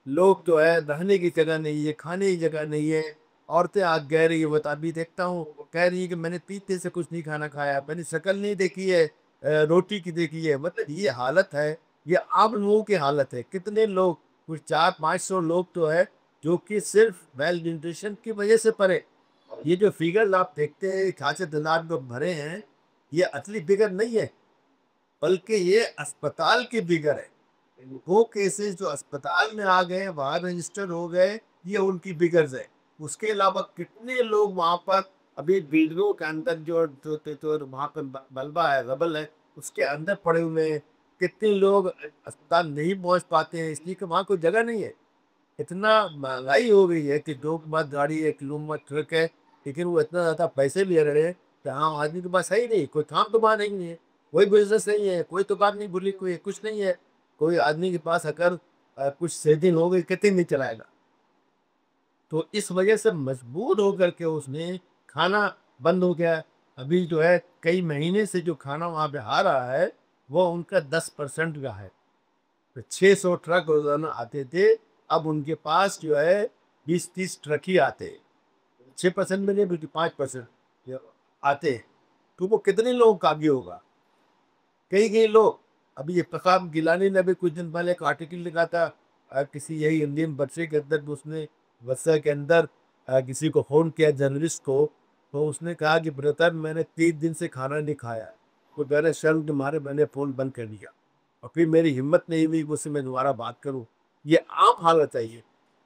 लोग जो है रहने की जगह नहीं है, खाने की जगह नहीं है। औरतें आग कह रही है, वो अभी देखता हूँ कह रही है कि मैंने 3 दिन से कुछ नहीं खाना खाया, मैंने शक्ल नहीं देखी है, रोटी की देखी है। मतलब ये हालत है, ये आम लोगों की हालत है। कितने लोग, कुछ 400-500 लोग तो है जो कि सिर्फ वेल न्यूट्रिशन की वजह से पड़े ये जो फिगर आप देखते हैं खासे तादाद में भरे हैं, ये असली फिगर नहीं है, बल्कि ये अस्पताल की फिगर है। वो केसेस जो अस्पताल में आ गए, वहाँ रजिस्टर हो गए, ये उनकी फिगर्स है। उसके अलावा कितने लोग वहाँ पर अभी बिल्डिंगों के अंदर जो वहाँ पर मलबा है, रबल है, उसके अंदर पड़े हुए हैं। कितने लोग अस्पताल नहीं पहुँच पाते हैं इसलिए कि वहाँ कोई जगह नहीं है। इतना महंगाई हो गई है कि 2 मत गाड़ी है, 1 मत ट्रक है, लेकिन वो इतना ज़्यादा पैसे ले रहे हैं कि आम आदमी के पास है ही नहीं, कोई काम तो वहाँ नहीं है, कोई बिजनेस नहीं है, कोई दुकान नहीं खुली, कोई कुछ नहीं है। कोई आदमी के पास अगर कुछ सेविंग हो गई, कितनी नहीं चलाएगा। तो इस वजह से मजबूर होकर के उसने खाना बंद हो गया। अभी जो है कई महीने से जो खाना वहाँ पे आ रहा है वो उनका 10% का है। तो 600 ट्रक रोजाना आते थे, अब उनके पास जो है 20-30 ट्रक ही आते हैं। 6% में नहीं बल्कि 5% आते हैं। तो वो कितने लोगों का भी होगा। कई कई लोग, अभी ये प्रताप गिलानी ने भी कुछ दिन पहले एक आर्टिकल लिखा था, किसी यही इंडियन बच्चे के अंदर उसने बच्चे के अंदर किसी को फोन किया जर्नलिस्ट को, तो उसने कहा कि ब्रदर मैंने 30 दिन से खाना नहीं खाया। तो मेरे शर्म के मारे मैंने फ़ोन बंद कर दिया और फिर मेरी हिम्मत नहीं हुई उससे मैं दोबारा बात करूं। ये आम हालत है ये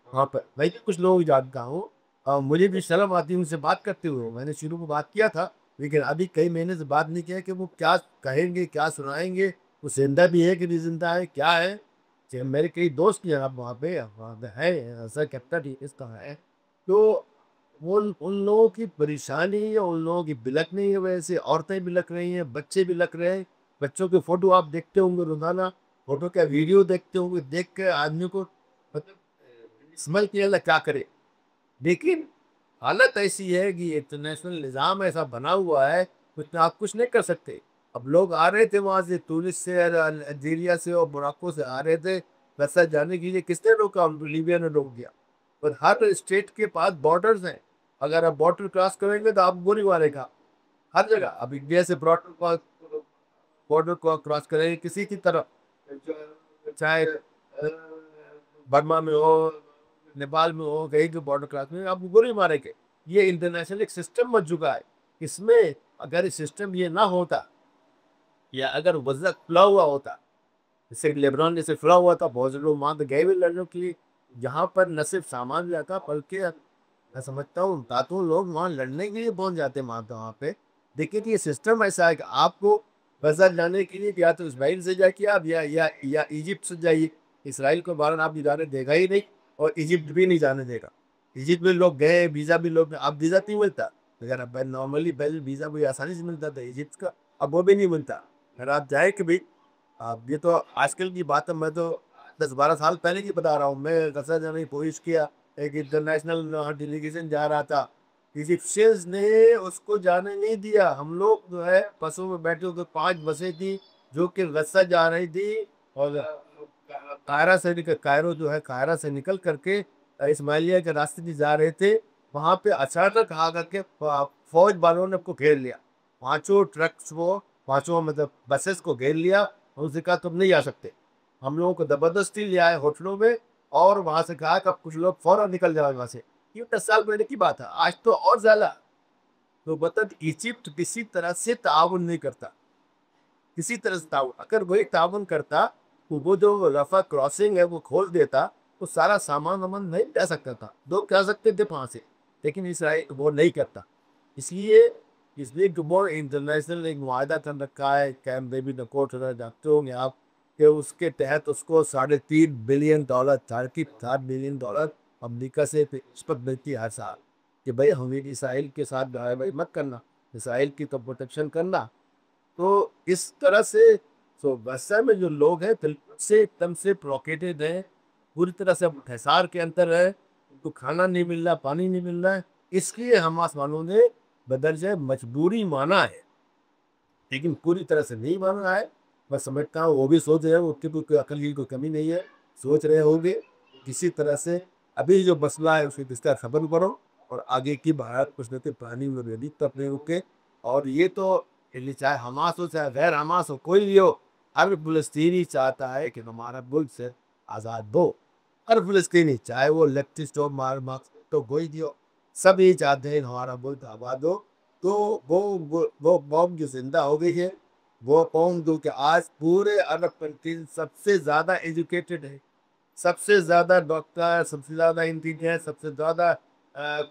वहाँ पर। मैं भी कुछ लोग जानता हूँ, मुझे भी शर्म आती है उनसे बात करते हुए। मैंने शुरू में बात किया था, लेकिन अभी कई महीने से बात नहीं किया कि वो क्या कहेंगे, क्या सुनाएंगे, वो जिंदा भी है कि नहीं जिंदा है, क्या है। मेरे कई दोस्त भी हैं अब वहाँ पे है, ऐसा कैप्टन ही इसका है। तो उन लोगों की परेशानी या उन लोगों की बिलखने की वजह से औरतें बिलख रही हैं, बच्चे बिलख रहे हैं। बच्चों के फोटो आप देखते होंगे रोजाना, फोटो का वीडियो देखते होंगे, देख के आदमी को मतलब समझ नहीं आता क्या करे। लेकिन हालत ऐसी है कि इंटरनेशनल निज़ाम ऐसा बना हुआ है, कुछ आप कुछ नहीं कर सकते। अब लोग आ रहे थे वहाँ से, तुनिस से, अल्जीरिया से और मोरक्को से आ रहे थे वैसा जाने के लिए। किसने रोका? लीबिया ने रोक दिया। पर हर स्टेट के पास बॉर्डर्स हैं, अगर आप बॉर्डर क्रॉस करेंगे तो आप गोली मारेगा हर जगह। अब इंडिया से बॉर्डर को क्रॉस करेंगे किसी की तरफ, चाहे बर्मा में हो, नेपाल में हो, कहीं के बॉर्डर क्रॉस में आप गोली मारेंगे। ये इंटरनेशनल एक सिस्टम बन चुका है। इसमें अगर इस सिस्टम ये ना होता या अगर वजह खुला हुआ होता, जैसे लेबनान जैसे खुला हुआ था, बहुत से लोग वहाँ तो गए भी लड़ने के लिए। यहाँ पर न सिर्फ सामान जाता बल्कि मैं समझता हूँ तातों लोग वहाँ लड़ने के लिए पहुँच जाते हैं वहाँ पे। देखिए कि ये सिस्टम ऐसा है कि आपको वजह जाने के लिए या तो इसराइल से जाइए आप या इजिप्ट से जाइए। इसराइल को बारन आप जाने देगा ही नहीं और इजिप्ट भी नहीं जाने देगा। इजिप्ट में लोग गए, वीज़ा भी लोग, अब वीज़ा नहीं मिलता। अगर अब नॉर्मली पहले वीज़ा भी आसानी से मिलता था इजिप्ट का, अब वो भी नहीं मिलता। अगर आप जाए कि भाई, अब ये तो आजकल की बात है, मैं तो 10-12 साल पहले की बता रहा हूँ। मैं कसा जाने की कोशिश किया, एक इंटरनेशनल डेलीगेशन जा रहा था, इजिप्शियंस ने उसको जाने नहीं दिया। हम लोग जो है बसों में बैठे होकर, 5 बसें थी जो कि गस्सा जा रही थी और कायरो जो है कायरा से निकल करके इस्माइलिया के रास्ते से जा रहे थे। वहाँ पे अचानक आ करके फौज वालों ने आपको घेर लिया। पांचों ट्रक्स को, पांचों मतलब बसेस को घेर लिया और उनसे कहा तुम नहीं आ सकते। हम लोगों को जबरदस्ती ले आए होटलों में और वहाँ से कहा कि अब कुछ लोग फौरन निकल जाओ वहाँ से। ये 10 साल पहले की बात है, आज तो और ज्यादा। तो मतलब इजिप्ट किसी तरह से ताउन नहीं करता, किसी तरह से ताउन। अगर वही ताउन करता तो वो जो रफा क्रॉसिंग है वो खोल देता तो सारा सामान वामान नहीं जा सकता था, लोग जा सकते थे वहाँ से। लेकिन इसराइल वो नहीं करता। इसलिए इसलिए वो इंटरनेशनल एक मुआहदा कर रखा है, कैम्प डेविड अकॉर्ड जानते होंगे आप, कि उसके तहत उसको $3.5 बिलियन, $4 बिलियन अमेरिका से रिश्वत मिलती है हर साल कि भाई हमें इसराइल के साथ भाई मत करना, इसराइल की तो प्रोटेक्शन करना। तो इस तरह से तो गजा में जो लोग हैं बिल्कुल से एकदम से प्रोकेटेड है, पूरी तरह से ठहसार के अंदर है। उनको खाना नहीं मिल रहा, पानी नहीं मिल रहा है। इसलिए हमास वालों ने बदरजा मजबूरी माना है, लेकिन पूरी तरह से नहीं माना है। मैं समझता हूँ वो भी सोच रहे हैं, उसकी कोई अकल की कोई कमी नहीं है, सोच रहे होंगे किसी तरह से अभी जो मसला है उसकी इसका खबर करो और आगे की भारत कुछ नहीं पानी में रेडी तो अपने रुके। और ये तो चाहे हमास हो चाहे गैर हमास हो, कोई भी हो, हर फिलिस्तीनी चाहता है कि हमारा मुल्क से आज़ाद हो। हर फिलिस्तीनी, चाहे वो लेफ्टिस्ट हो, मार्क्सिस्ट हो, कोई भी हो, सब ये चाहते हैं हमारा मुल्क आबाद हो। तो वो कौम जो जिंदा हो गई है, वो कौम जो कि आज पूरे अरब कंट्रीज सबसे ज़्यादा एजुकेटेड है, सबसे ज़्यादा डॉक्टर, सबसे ज़्यादा इंजीनियर, सबसे ज़्यादा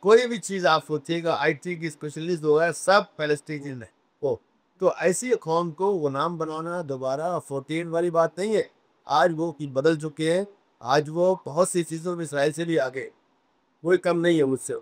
कोई भी चीज़ आप सोचिएगा आईटी की स्पेशलिस्ट हो गया, सब पैलेस्टीनियन है वो। तो ऐसी कौम को गुलाम बनाना दोबारा 14 वाली बात नहीं है। आज वो की बदल चुके हैं, आज वो बहुत सी चीज़ों में इसराइल से भी आगे, कोई कम नहीं है मुझसे।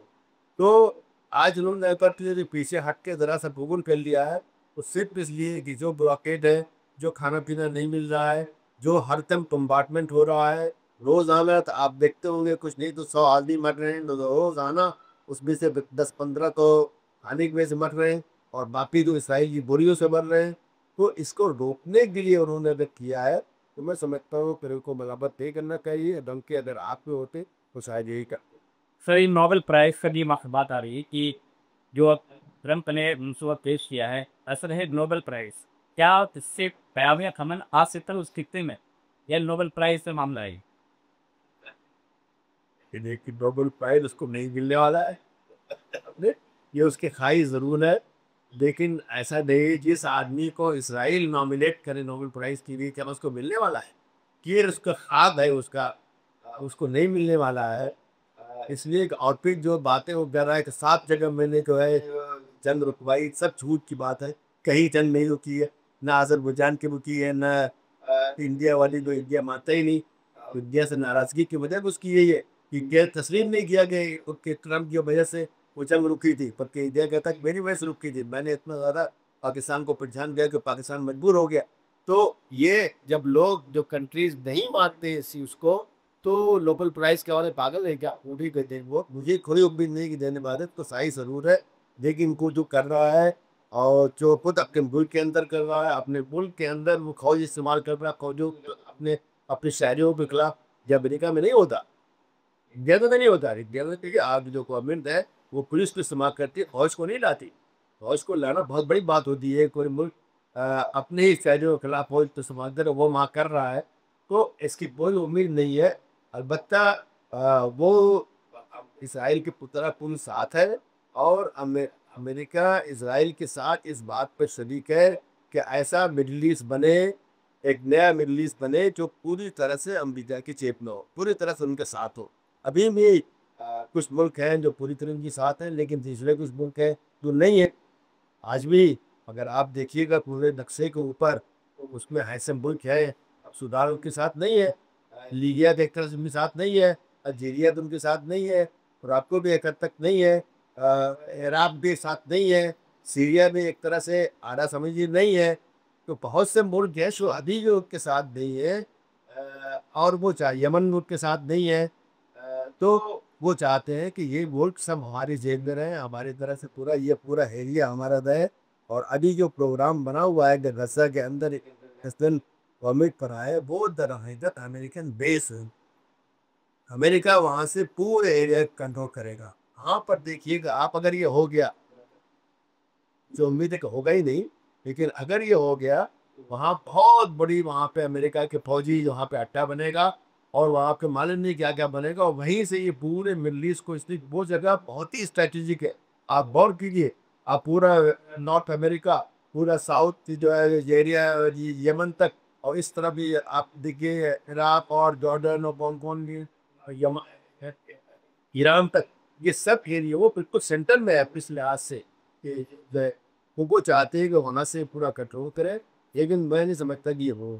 तो आज उन्होंने अगर पीछे हट के ज़रा सा भूगोल कर लिया है, तो सिर्फ इसलिए कि जो ब्लॉकेड है, जो खाना पीना नहीं मिल रहा है, जो हर टाइम कंपार्टमेंट हो रहा है, रोज़ाना तो आप देखते होंगे कुछ नहीं तो 100 आदमी मर रहे हैं, तो रोज़ाना उसमें से 10-15 तो खाने की वजह से मर रहे हैं और बाकी तो इसराइल की बोरियों से मर रहे हैं। तो इसको रोकने के लिए उन्होंने अगर किया है, तो मैं समझता हूँ फिर उनको मलामत नहीं करना चाहिए। डंग के अगर आप पे होते तो शायद यही करते। सर ये नोबेल प्राइज़ का ये बात आ रही है कि जो अब ट्रंप ने मनसूबा पेश किया है, असर है नोबेल प्राइज़, क्या इससे कामयाब अमन आ सकता है उस खित्ते में, या नोबेल प्राइज़ से मामला है? ये देखिए नोबेल प्राइज उसको नहीं मिलने वाला है। ने? ये उसके ख्वाहिश ज़रूर है, लेकिन ऐसा नहीं जिस आदमी को इसराइल नॉमिनेट करे नोबेल प्राइज़ के लिए क्या उसको मिलने वाला है? ये उसका ख्वाब है उसका, उसको नहीं मिलने वाला है। इसलिए और फिर जो बातें वो कर रहा है कि 7 जगह मैंने जो है जंग रुकवाई, सब झूठ की बात है। कहीं जंग नहीं रुकी है, ना अज़रबैजान की रुकी है, ना इंडिया वाली जो इंडिया मानता ही नहीं। तो इंडिया से नाराज़गी की वजह उसकी यही है कि क्या तस्लीम नहीं किया गया कि ट्रंप की वजह से वो जंग रुकी थी, बल्कि इंडिया कहता है कि मेरी वजह से रुकी थी, मैंने इतना ज़्यादा पाकिस्तान को परेशान किया कि पाकिस्तान मजबूर हो गया। तो ये जब लोग जो कंट्रीज नहीं मानते इस चीज़ को, तो नोबेल प्राइज़ के वाले पागल है क्या? वो भी कहते हैं वो, मुझे कोई उम्मीद नहीं कि देने वाले तो सही ज़रूर है, लेकिन इनको जो कर रहा है और जो खुद अपने मुल्क के अंदर कर रहा है, अपने मुल्क के अंदर वो फौज इस्तेमाल कर रहा है, फौजों अपने अपने शहरियों के खिलाफ, जो अमेरिका में नहीं होता, इंडिया में तो नहीं होता। इंडिया में देखिए आप जो गवर्नमेंट है वो पुलिस को इस्तेमाल करती है, फौज को नहीं लाती। फौज को लाना बहुत बड़ी बात होती है। कोई मुल्क अपने ही शहरियों के खिलाफ फौज तो इस्तेमाल करे, वो वहाँ कर रहा है, तो इसकी कोई उम्मीद नहीं है। अलबत्ता वो इसराइल के पुतरा पूर्ण साथ है और अमेरिका इसराइल के साथ इस बात पर शरीक है कि ऐसा मिडल ईस्ट बने, एक नया मिडल ईस्ट बने जो पूरी तरह से अमेरिका की चेप में हो, पूरी तरह से उनके साथ हो। अभी भी कुछ मुल्क हैं जो पूरी तरह उनके साथ हैं, लेकिन दूसरे कुछ मुल्क हैं जो नहीं है। आज भी अगर आप देखिएगा पूरे नक्शे के ऊपर, तो उसमें ऐसे मुल्क है, अब सूडान उनके साथ नहीं है, लीबिया तो एक तरह से उनके साथ नहीं है, अल्जीरिया तो उनके साथ नहीं है, मोरक्को भी एक हद तक नहीं है, इराक भी साथ नहीं है, सीरिया भी एक तरह से आधा समझिए नहीं है। तो बहुत से मुल्क हैं जो अभी भी उनके साथ नहीं है, और वो चाहे यमन मुल्क के साथ नहीं है। तो वो चाहते हैं कि ये मुल्क सब हमारी जेब में रहे, हमारी तरह से पूरा ये पूरा एरिया हमारा रहे। और अभी जो प्रोग्राम बना हुआ है कि गजा के अंदर इंटरनेशनल परमिट पर आए, वो दरअसल अमेरिकन बेस है। अमेरिका वहाँ से पूरे एरिया कंट्रोल करेगा। हाँ पर देखिएगा आप, अगर ये हो गया, जो उम्मीद है कि होगा ही नहीं, लेकिन अगर ये हो गया, वहाँ बहुत बड़ी वहाँ पे अमेरिका के फौजी वहाँ पे अड्डा बनेगा और वहाँ पे मालूम नहीं क्या क्या बनेगा, और वहीं से ये पूरे मिडल ईस्ट को, इसलिए वो जगह बहुत ही स्ट्रेटेजिक है। आप गौर कीजिए, आप पूरा नॉर्थ अमेरिका, पूरा साउथ जो है एरिया, यमन तक, और इस तरफ भी आप देखिए इराक और जॉर्डन और कौन कौन यमन, ईरान तक, ये सब एरिया वो बिल्कुल सेंटर में है इस लिहाज से कि वो चाहते हैं कि वहाँ से पूरा कंट्रोल करें, लेकिन मैं नहीं समझता कि ये हो।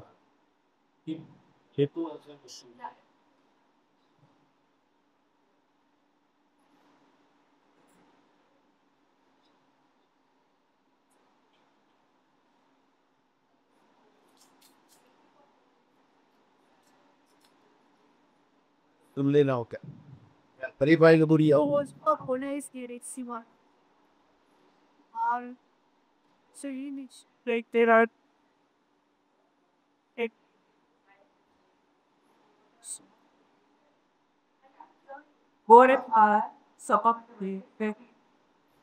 तुम लेना हो क्या परी भाई की बुरी हो। Police Directiva. Or so you need Like there are एक what if support the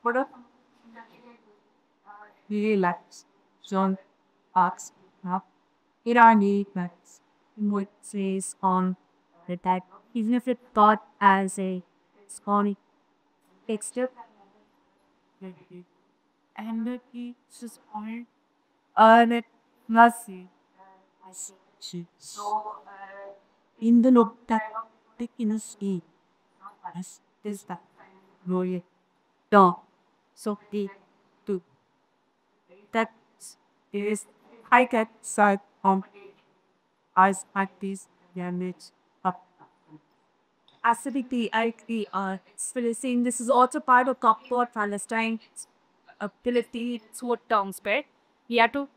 what if he lacks John Parks up Irani max what says on the tag even if it thought as a scrawny texture and the key is on it nasi. So in the note that the kinus e as is that roye do so the to that is I get side on as at this damage up acidity, I agree. Saying this is also part of Copper Palestine ability to terms, but we have to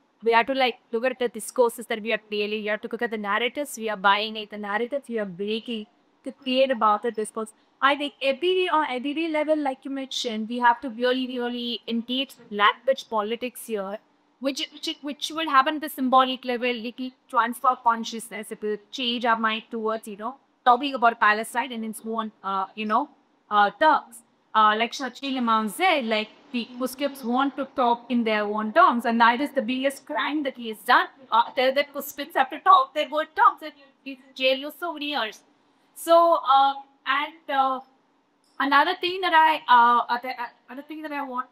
like look at the discourses that we are creating. You have to look at the narratives we are buying, it, the narratives we are breaking to create about the discourse. I think every level, like you mentioned, we have to really engage language politics here, which will happen at the symbolic level, it will transfer consciousness, it will change our mind towards, talking about Palestine in its own, terms. Like Shachil Imam said, like the Muslims want to talk in their own terms, and that is the biggest crime that he has done. Tell that Muslims have to talk their own terms, and he's in jail you so many years. So, another thing that I want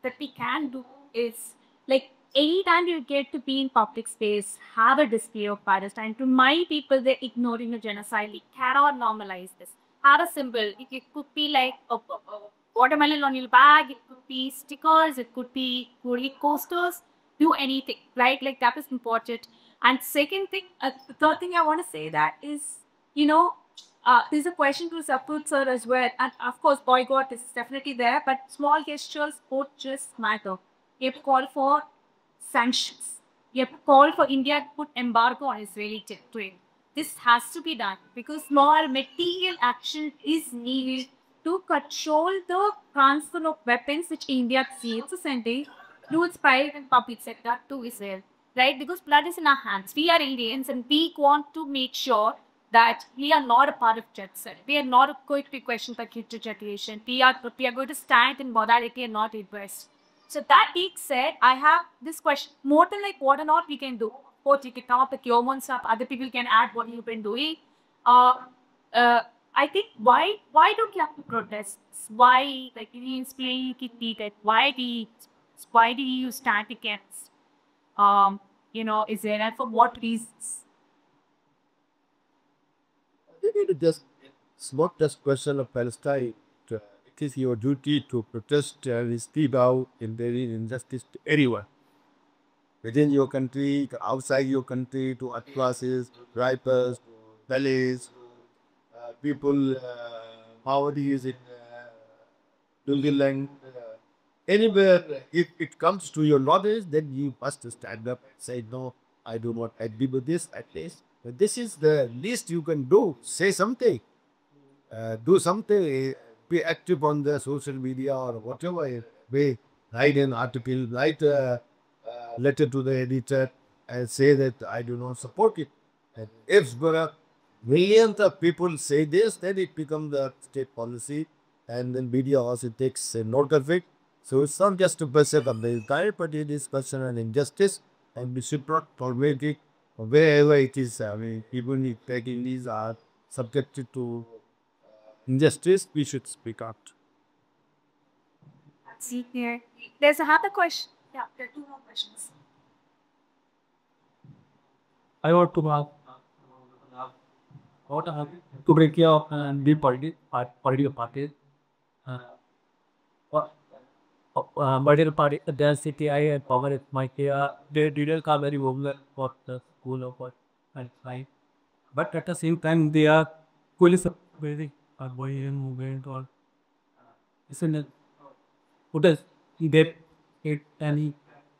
that we can do is like anytime you get to be in public space, have a display of Palestine. To my people, they're ignoring the genocide. We cannot normalize this. Have a symbol. It could be like a watermelon on your bag. It could be stickers. It could be really coasters. Do anything, right? Like that is important. And second thing, the third thing I want to say that is, you know, there's a question to Saput sir as well. And of course, boycott is definitely there, but small gestures would just matter. You have to call for sanctions. You have to call for India to put embargo on Israeli trade. This has to be done because more material action is needed to control the transfer of weapons which India seems to send through its private and public sector to Israel. Right? Because blood is in our hands. We are Indians and we want to make sure that we are not a part of jet set. We are not going to be questioned by future generation. We are going to stand in modality and not in West. So that being said, I have this question. More than like what or not we can do. Both you can come up with your own stuff. Other people can add what you've been doing. I think why don't you have to protest? Why like you explain it? Why do you stand against Israel and for what reasons? It's not just question of Palestine. It is your duty to protest and speak out if there is injustice to anyone. Within your country, outside your country, to classes, ripers, valleys, people, poverty is in Dungilang. Anywhere, if it comes to your knowledge, then you must stand up and say, no, I do not agree with this at least. But this is the least you can do. Say something. Do something. Be active on the social media or whatever way. Write an article, write a letter to the editor and say that I do not support it. And if there are millions of people say this, then it becomes the state policy and then media also takes a note of it. So it's not just a question of the entire, but it is question of injustice and we should not tolerate it wherever it is. I mean, even if Pakistanis are subjected to injustice, we should speak out. See here. There's another question. Yeah, there are two more questions. I want to ask what to break your and the political parties. Political party, the CTI and power is my they didn't come very popular for the school of what and fine. But at the same time, they are fully supporting our Boyan movement or isn't it? What does they it any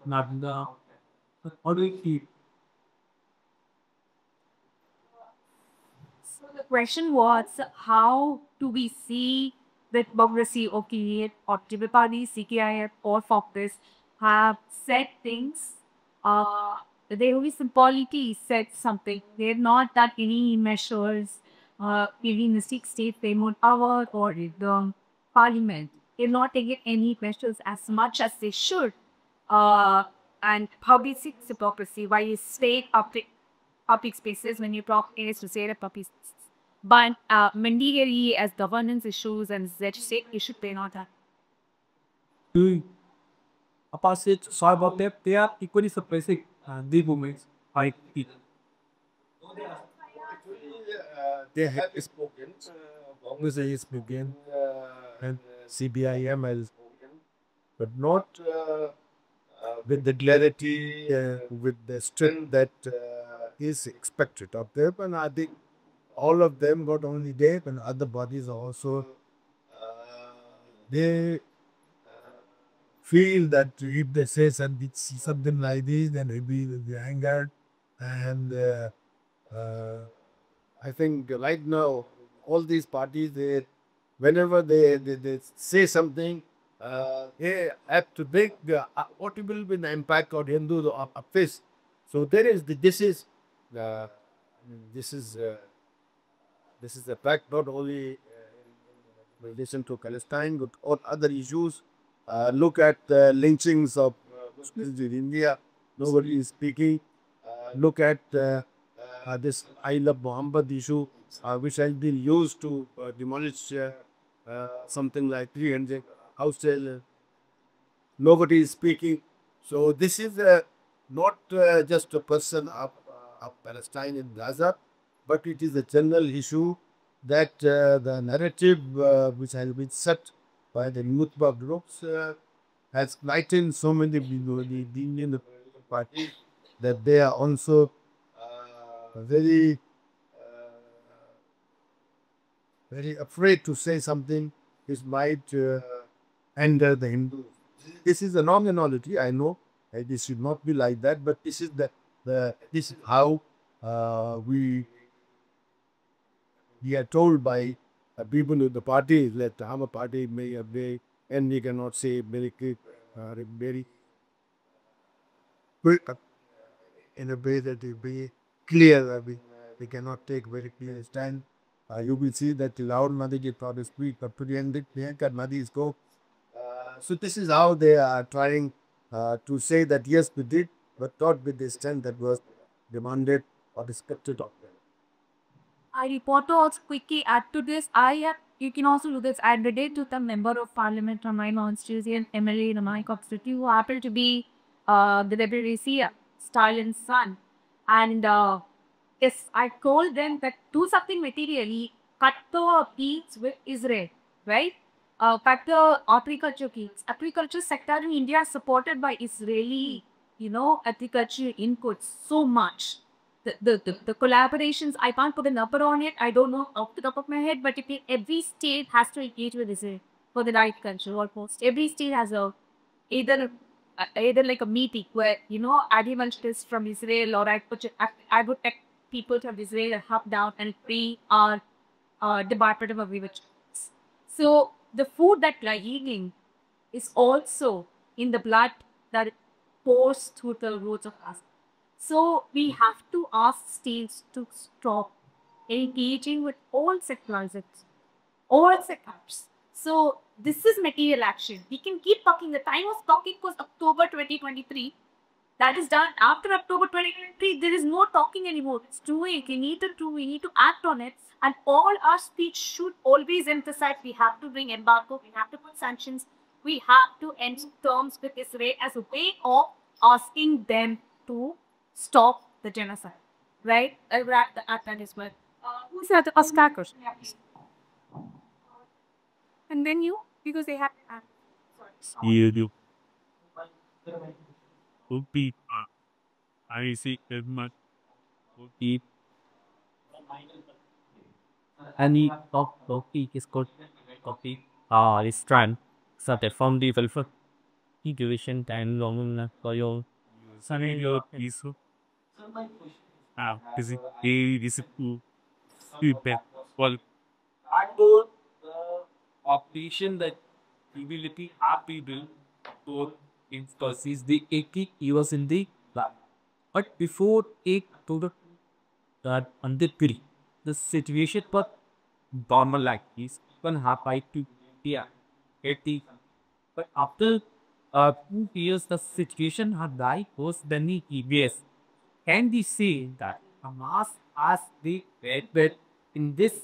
not the how do you keep So the question was, how do we see that democracy or create or Labour Party, CKIF or Focus have said things? They only symbolically said something. They're not that any measures, maybe in the state they more power or in the parliament. They're not taking any measures as much as they should. And public hypocrisy, why you stay public spaces when you talk is to say the public spaces. But Mandigiri as governance issues and ZC issue pay not that. Doing opposite soil of depth, they are equally suppressing the movements like it. They have spoken. Congress has spoken, and CBIM has spoken, but not with the clarity, with the strength that is expected of them. And I think all of them, not only they, but other bodies also, they feel that if they say something like this, then will be angered. And I think right now, all these parties, whenever they say something, they have to think what will be the impact on Hindus of this. So there is uh, this is uh, this is the fact not only in relation to Palestine but all other issues. Look at the lynchings of Muslims in India. Nobody is speaking. Look at this I Love Muhammad issue, which has been used to demolish something like 300 houses. Nobody is speaking. So this is not just a person of Palestine in Gaza, but it is a general issue that the narrative which has been set by the Nutba groups has frightened so many people, the Indian party, that they are also very very afraid to say something which might anger the Hindus. This is a non analogy, I know. This should not be like that, but this is this is how we are told by people in the party that our party may have and we cannot say very quick, very quick in a way that will be clear. We cannot take very clear stand. You will see that Laur Nadi ke thought speak up to the end. Priyanka Nadi is go. So this is how they are trying to say that yes, we did, but not with the extent that was demanded or expected of them. I report to also quickly add to this. You can also do this. I relate to the member of parliament from my constituency and MLA in my constituency who happened to be the deputy Stalin's son. And yes, I told them that do something materially, cut the deals with Israel, right? Cut the agriculture deals. Agriculture sector in India is supported by Israeli, agriculture inputs so much. The collaborations, I can't put a number on it. I don't know off the top of my head, but every state has to engage with Israel for the right culture. Almost every state has either like a meeting where agriculturists from Israel or I would take people from Israel and hop down and pay our Department of Agriculture. So the food that we are eating is also in the blood that pours through the roots of us. So we have to ask states to stop engaging with all sectors, all sectors. So this is material action. We can keep talking. The time of talking was October 2023. That is done. After October 2023, there is no talking anymore. It's doing. We need to do. We need to act on it. And all our speech should always emphasize we have to bring embargo. We have to put sanctions. We have to end terms with Israel as a way of asking them to stop the genocide, right? Wrap the act as well. Who said the attackers? And then you, because they have. You would be I see very much would be Any copy is called copy is strand. So that from the welfare division and long for your sunny your piece is it is it to be well I told the operation that ability are people both in is the Eki he was in the lab. But before Ek to the that on the piri, the situation was normal like this. One half I to yeah 80. But after 2 years the situation had died worse than the EBS. Can we say that Hamas as the bed in this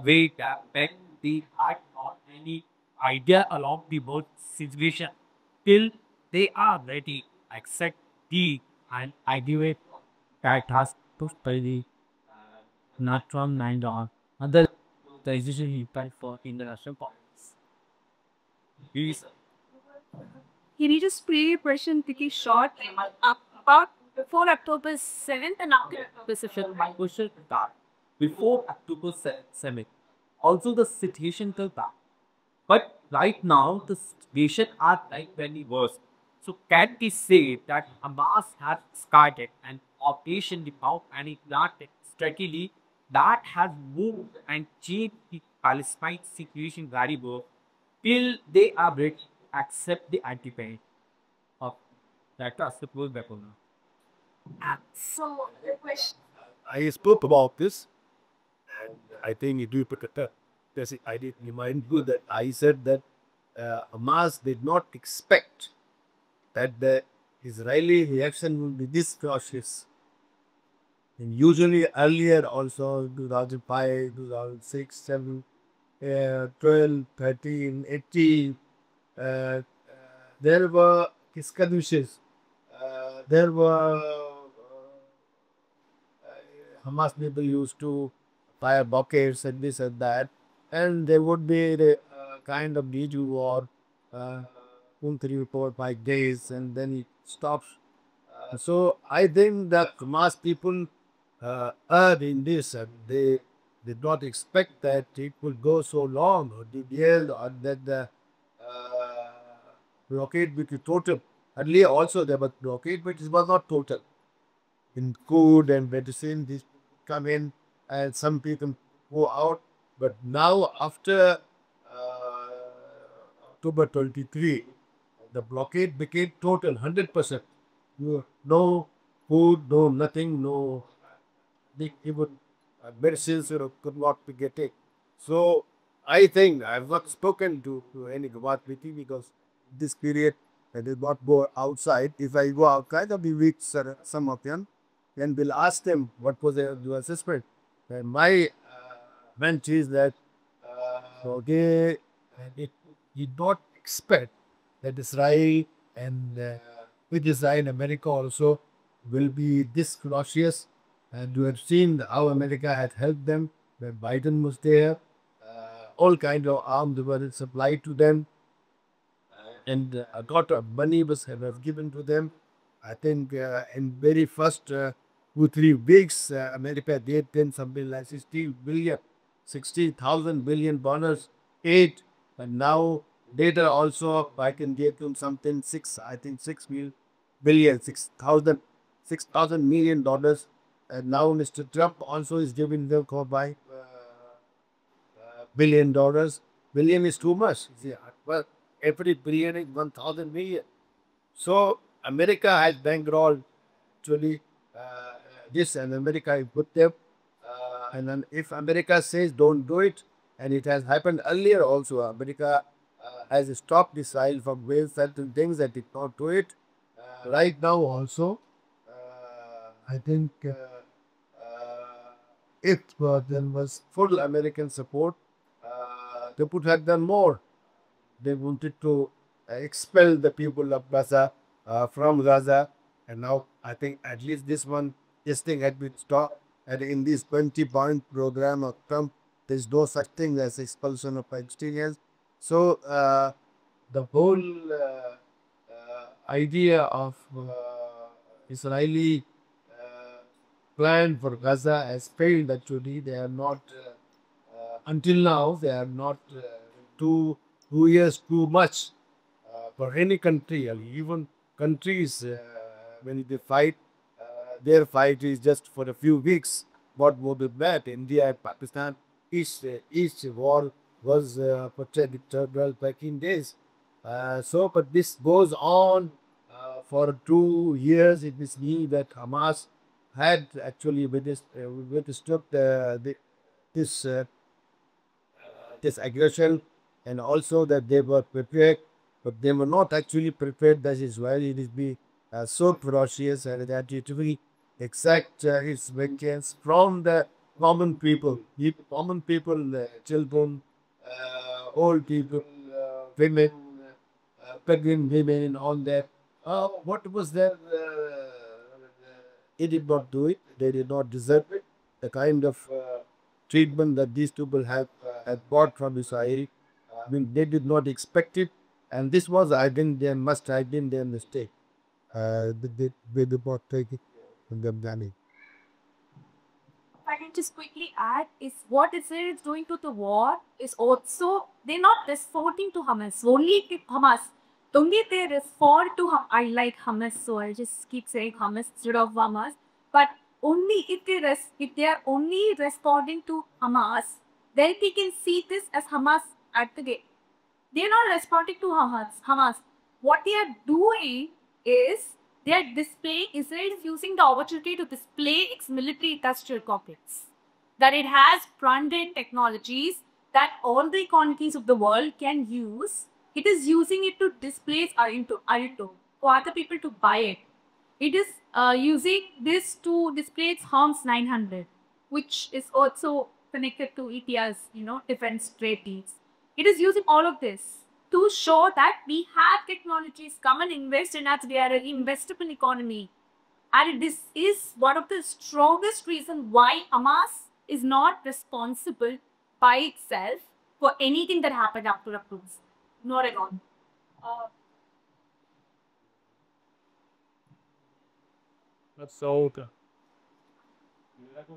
way that back they had not any idea along the both situation till they are ready accept the and ideate that has to study not from 9 on other the decision he applied for international politics. Is Can you just play a question pretty short? About before October 7th and after October 7th. my question that before October 7th, also the situation till that. But right now, the situation are like very worse. So can we say that Hamas has started an operation without any strategy that has moved and changed the Palestine situation very well till they are ready to accept the anti of that suppose weapon. So the question. I spoke about this, and I think it will put I did remind you that I said that Hamas did not expect that the Israeli reaction will be this cautious. And usually earlier also 2005, 2006, 7, 12, 13, 18, there were skirmishes. There were Hamas people used to fire rockets and this and that, and there would be the kind of siege war, 3, 4, 5 days, and then it stops. So I think that Hamas people erred in this, and they did not expect that it would go so long, or DDL, or that the blockade would be total. Earlier also there was blockade, but it was not total. In food and medicine, these come in, and some people go out. But now, after October 23, the blockade became total 100%. No food, no nothing, no even medicines could not be getting. So I think I have not spoken to any Gawat because this period I did not go outside. If I go outside, I'll be weak, some of them. Then we'll ask them what was their assessment. And my bench is that they did not expect that Israel and with Israel and America also will be this cautious. And you have seen how America had helped them when Biden was there. All kinds of arms were supplied to them, and a lot of money was given to them. I think in very first 2-3 weeks, America did then something like 60,000 billion dollars aid, and now later also I can get them something 6,000 million dollars, and now Mr. Trump also is giving them for by $1 billion. Billion is too much. Well, every billion is 1,000 million. So America has bankrolled actually this, and America put them. And then if America says don't do it, and it has happened earlier also, America has stopped Israel from doing certain things that did not do it. Right now also, I think if there was full American support, they would have done more. They wanted to expel the people of Gaza from Gaza, and now I think at least this thing had been stopped. And in this 20-point program of Trump, there's no such thing as expulsion of Palestinians. So the whole idea of Israeli plan for Gaza has failed actually. They are not, until now, they are not 2 years too much for any country. Even countries, when they fight, their fight is just for a few weeks. What would be that? India and Pakistan, each war was for 12, 13 days. But this goes on for 2 years. It is mean that Hamas had actually withstood this aggression, and also that they were prepared, but they were not actually prepared. That is why it is be so ferocious, and that it will exact its vengeance from the common people, children, old people, women, pregnant women, all that. What was their? They did not do it. They did not deserve it. The kind of treatment that these people have had bought from Israel, I mean, they did not expect it, and this was, I think, there must have been their mistake. They did not take it from them, Danny. I can just quickly add is what Israel is doing to the war is also they're not resorting to Hamas. Only if Hamas. Only they resort to I like Hamas, so I'll just keep saying Hamas instead of Hamas. But only if they are only responding to Hamas, then we can see this as Hamas at the gate. They're not responding to Hamas. What they are doing is they are displaying, Israel is using the opportunity to display its military industrial complex. That it has front-end technologies that all the economies of the world can use. It is using it to displace Arito for other people to buy it. It is using this to display its Harms 900, which is also connected to ETIA's, defense treaties. It is using all of this to show that we have technologies, come and invest in us. We are an investable economy. And this is one of the strongest reasons why Hamas is not responsible by itself for anything that happened after Approves. Not at all. That's so good.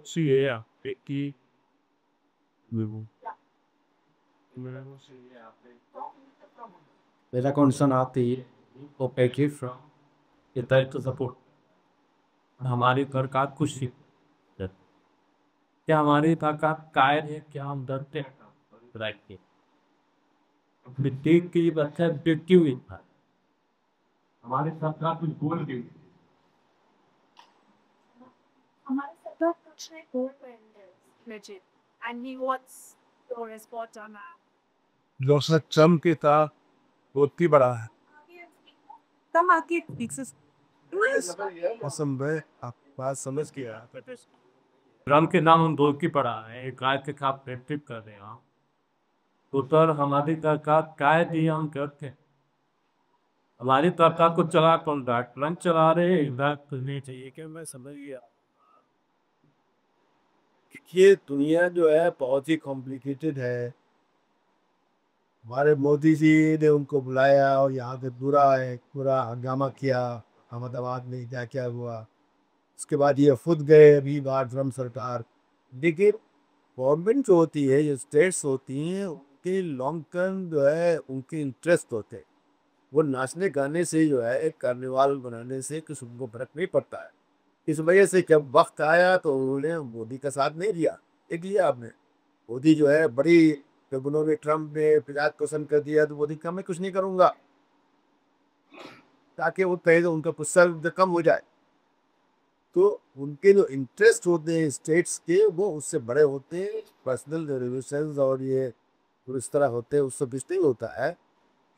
See, yeah, Vicky. मेरा concern आती है वो package from इधर to support हमारी सरकार कुछ नहीं क्या हमारी सरकार कायर है क्या हम डरते हैं राइट के मिट्टी की बच्चा बिकती हुई था हमारी सरकार कुछ बोल रही हमारे सरकार कुछ नहीं बोल रहे हैं legit. And he wants your response on that. Donald Trump के था बहुत ही बड़ा है Come आके fixes. Awesome, भाई, आप बात समझ गया. ट्रम्प के नाम हम दो की पड़ा है एक गाय के खिलाफ प्रेरित कर रहे हैं तो सर हमारी सरकार काय दी हम करते हैं हमारी सरकार को चला कौन रहा ट्रम्प चला रहे करनी चाहिए कि मैं समझ गया ये दुनिया जो है बहुत ही कॉम्प्लिकेटेड है. हमारे मोदी जी ने उनको बुलाया और यहाँ पे पूरा हंगामा किया. अहमदाबाद में क्या क्या हुआ. उसके बाद ये खुद गए अभी बार ट्रम्प सरकार. लेकिन गवर्नमेंट जो होती है, जो स्टेट्स होती हैं, उनके लॉन्ग टर्म जो है उनके इंटरेस्ट होते हैं. वो नाचने गाने से जो है एक कार्निवाल बनाने से किसी को फर्क नहीं पड़ता है. इस वजह से जब वक्त आया तो उन्होंने मोदी का साथ नहीं दिया. देख लिया आपने, मोदी जो है बड़ी, जब उन्होंने ट्रम्प ने पिजाज पसंद कर दिया तो मोदी कहा मैं कुछ नहीं करूँगा, ताकि वो कहे तो उनका गुस्सा कम हो जाए. तो उनके जो इंटरेस्ट होते हैं स्टेट्स के वो उससे बड़े होते हैं. पर्सनल रिलेशंस और ये इस तरह होते हैं, उससे कुछ नहीं होता है.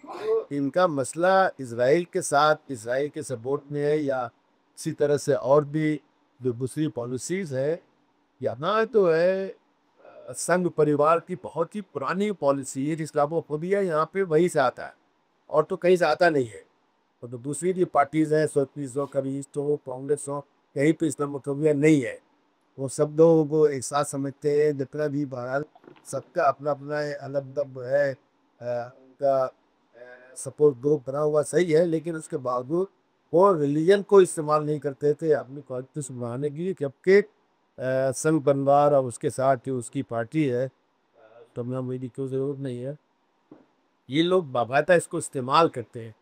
तो इनका मसला इजराइल के साथ, इजराइल के सपोर्ट में है या इसी तरह से और भी जो दूसरी पॉलिसीज़ है. यहाँ तो है संघ परिवार की बहुत ही पुरानी पॉलिसी है. इस्लामोफोबिया यहाँ पे वहीं से आता है और तो कहीं से आता नहीं है. तो दूसरी जो पार्टीज़ हैं, सोशलिस्ट हो, कम्युनिस्ट हो, कांग्रेस हो, कहीं पे इस्लामोफोबिया नहीं है. वो सब लोगों को एक साथ समझते हैं. जितना भी भारत, सबका अपना अपना अलग दब है. उनका सपोर्ट ग्रुप बना हुआ सही है, लेकिन उसके बावजूद वो रिलीजन को इस्तेमाल नहीं करते थे अपनी कॉन्स्टिट्यूशन बनाने के लिए. जबकि संघ परिवार और उसके साथ जो उसकी पार्टी है, तो हमने मेरी कोई ज़रूरत नहीं है. ये लोग बाकायदा इसको इस्तेमाल करते हैं.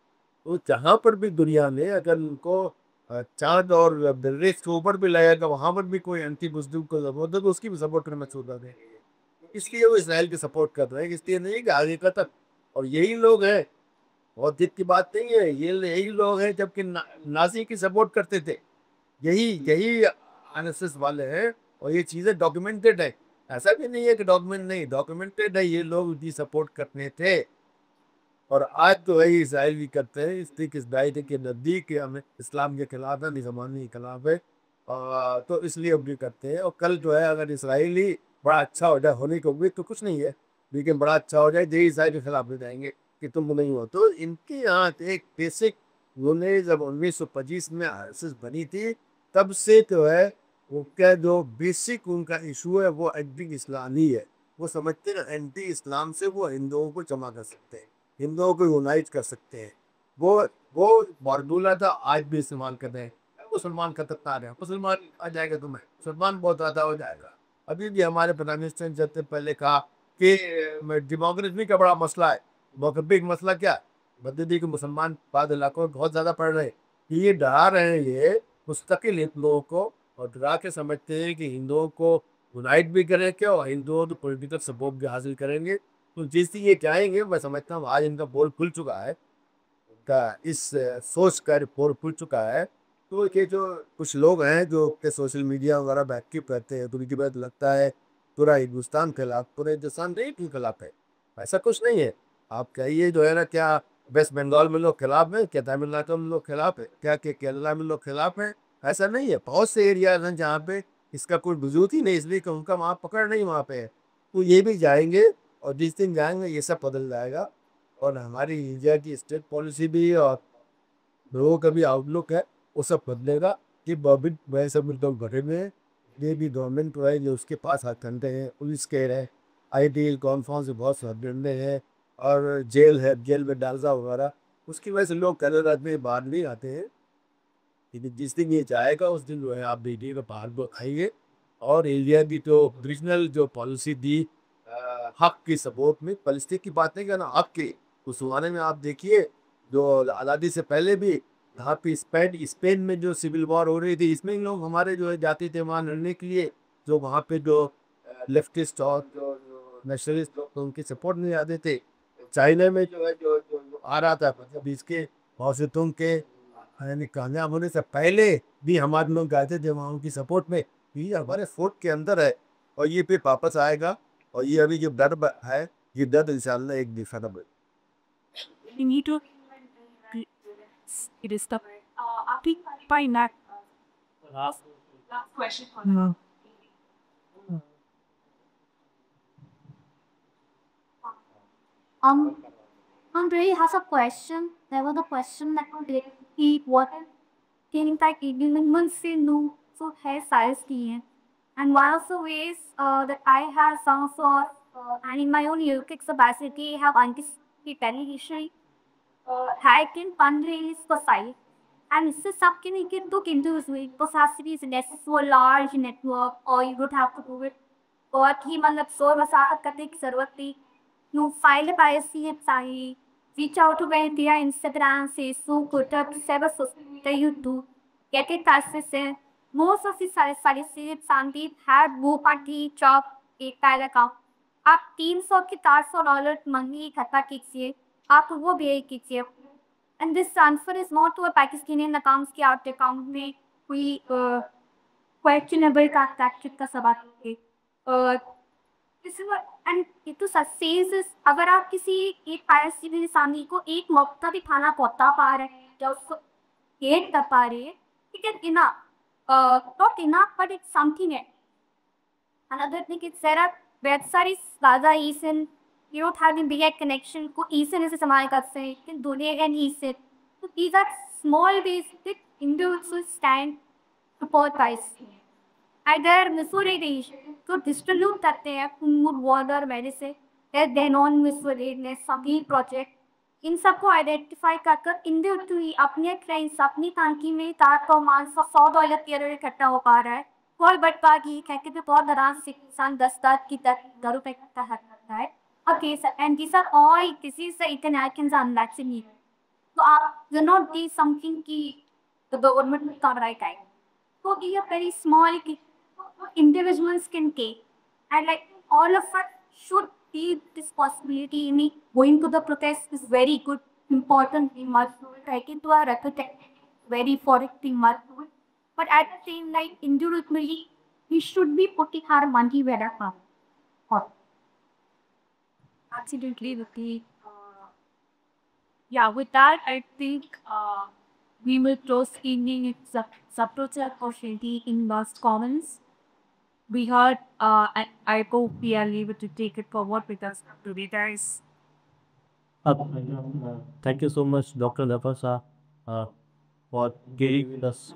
तो जहाँ पर भी दुनिया में अगर उनको चांद और मरीज के ऊपर भी लगेगा, वहाँ पर भी कोई एंटी मुस्लिम को जरूरत है तो उसकी भी सपोर्ट करना छोड़ दें. इसलिए वो इसराइल की सपोर्ट कर रहे हैं, इसलिए नहीं कि आगे का तक. और यही लोग हैं, बहुत दिक्कत की बात नहीं है, यही लोग हैं जबकि नाजी की सपोर्ट करते थे. यही आरएसएस वाले हैं और ये चीज़ें डॉक्यूमेंटेड है. ऐसा भी नहीं है कि डॉक्यूमेंट नहीं, डॉक्यूमेंटेड है. ये लोग उनकी सपोर्ट करते थे और आज तो वही इसराइल भी करते हैं. इसलिए कि इसराइल के नज़दीक हमें इस्लाम के खिलाफ है, मुसलमान के खिलाफ है. तो इसलिए हम भी करते हैं। और कल जो है अगर इसराइली बड़ा अच्छा हो जाए, होने की उम्मीद तो कुछ नहीं है, लेकिन बड़ा अच्छा हो जाए, जय इसराइल के खिलाफ हो जाएंगे कि तुम नहीं हो। तो इनके यहाँ एक बेसिक, उन्होंने जब 1925 में आरएसएस बनी थी, तब से जो है उनका जो बेसिक उनका इशू है वो एंटी इस्लामी है। वो समझते हैं एंटी इस्लाम से वो हिंदुओं को जमा कर सकते हैं, हिंदुओं को यूनाइट कर सकते हैं। वो वो फार्मूला था, आज भी इस्तेमाल कर रहे हैं। मुसलमान खतरनाक है, मुसलमान आ जाएगा तुम्हें, मुसलमान बहुत ज़्यादा हो जाएगा। अभी भी हमारे प्रधान मिनिस्टर ने जब पहले कहा कि डेमोक्रेसी का बड़ा मसला है। डेमोक्रेसी का मसला क्या? बदली के मुसलमान बाद इलाकों में बहुत ज़्यादा पढ़ रहे हैं, ये डरा रहे हैं, ये मुस्तकिल हिंदुओं को, और डरा के समझते हैं कि हिंदुओं को यूनाइट भी करें क्या, और हिंदुओं को पॉलिटिकल सपोर्ट भी हासिल करेंगे। तो जैसे ये जाएंगे, मैं समझता हूँ आज इनका पोल खुल चुका है, का इस सोच का रिपोर्ट खुल चुका है। तो ये जो कुछ लोग हैं जो के सोशल मीडिया वगैरह पे एक्टिव रहते हैं, तो उनकी बात लगता है पूरा हिंदुस्तान खिलाफ, पूरे हिंदुस्तान नहीं के खिलाफ है। ऐसा कुछ नहीं है। आप कहिए जो है ना, क्या वेस्ट बंगाल में लोग खिलाफ है, क्या तमिलनाडु में लोग खिलाफ है, क्या केरला में लोग खिलाफ है? ऐसा नहीं है। बहुत से एरिया हैं जहाँ पे इसका कोई वजूद ही नहीं, इसलिए कि उनका वहाँ पकड़ नहीं वहाँ पे है। तो ये भी जाएंगे, और जिस दिन जाएंगे ये सब बदल जाएगा। और हमारी इंडिया की स्टेट पॉलिसी भी और लोगों का भी आउटलुक है, वो सब बदलेगा। कि बॉबिट वह सब लोग भरे हुए हैं, ये भी गवर्नमेंट है जो उसके पास हाथ घंटे हैं, पुलिस कह रहे हैं, IT कॉन्फ्रेंस से बहुत सारे डंडे हैं, और जेल है, जेल में डालसा वगैरह। उसकी वजह से लोग कल रात में बाहर नहीं आते हैं। लेकिन जिस दिन ये जाएगा उस दिन जो है आप देखिएगा बाहर को खाइए। और इंडिया की जो ओरिजिनल जो पॉलिसी थी हक की सपोर्ट में, पॉलिसी की बात नहीं करना, हक की, उस जमाने में आप देखिए जो आज़ादी से पहले भी यहाँ पे स्पेन में जो सिविल वॉर हो रही थी, इसमें लोग हमारे जो है जाते थे वहाँ लड़ने के लिए। जो वहाँ पे जो लेफ्टिस्ट और जो नेशनलिस्ट लोग थे, उनकी सपोर्ट नहीं आते थे। चाइना में जो है जो आ रहा था, मतलब इसके माओसेतुंग के यानी कामयाब होने से पहले भी हमारे लोग गए थे वहाँ उनकी सपोर्ट में। ये हमारे फोर्ट के अंदर है, और ये फिर वापस आएगा। और ये अभी जो डर है, ये डर इंशाल्लाह एक दिन खत्म है। You need to. It is the. By that. Last question for now. Um, Andre has a question. There was a question that he what things like eagles say no, so has size key. And one of the ways that I have some sort and in my own UK capacity have anticipated history. I can fundraise for size. And this is something you can look into as well. Because has to be a large network or you would have to do it. बहुत ही मतलब शोर मसाहत करने की ज़रूरत थी। You file a policy website, reach out to via Instagram, Facebook, Twitter, whatever social media you do, get in touch with them. Most of the solicitors Sandeep had वो party job एक पहले का आप $300 से $400 मंथली इकट्ठा कीजिए, आप वो भी कीजिए। And this transfer is not to a Pakistani accounts के आपके अकाउंट में कोई questionable transaction का सवाल है। एंड ये तो सक्सेस अगर आप किसी एक पायलट सामने को एक मौका भी खाना पौता पा रहे हैं या उसको गेट कर पा रहे हैं, it is enough not enough but it's something है। Another thing is there are websites ज़्यादा ईसन you don't have the big connection को ईसन से इस्तेमाल कर सकते हैं लेकिन दुनिया एंड ईसन तो these are small ways that individuals stand support price अगर मिसोरेट तो डिस्ट्रीब्यूट करते हैं food water medicine then non मिसोरेटनेस सभी प्रोजेक्ट इन सबको आइडेंटिफाई कर इंडिविजुअली अपने क्लाइंट्स अपनी टांकी में तार को $100 की अगर इकट्ठा हो पा रहा है कोई बटवा की कहते थे बहुत आराम से इंसान 10 की दरों पे इकट्ठा करता है okay sir and this are all this is the unvaccinated तो आप यू नॉट डी समथिंग की द गवर्नमेंट कर रहा है so be a very small individuals can take and like all of us should be this possibility in me going to the protest is very good important we must do it like into our reputation very important thing must do it but at the same like individually we should be putting our money where our mouth Absolutely, Vicky. Yeah, with that, I think we will close evening with subtotal opportunity in last comments. We heard, I hope we are able to take it forward with us today, guys. Uh, Thank you so much, Dr. Lafasa, for giving us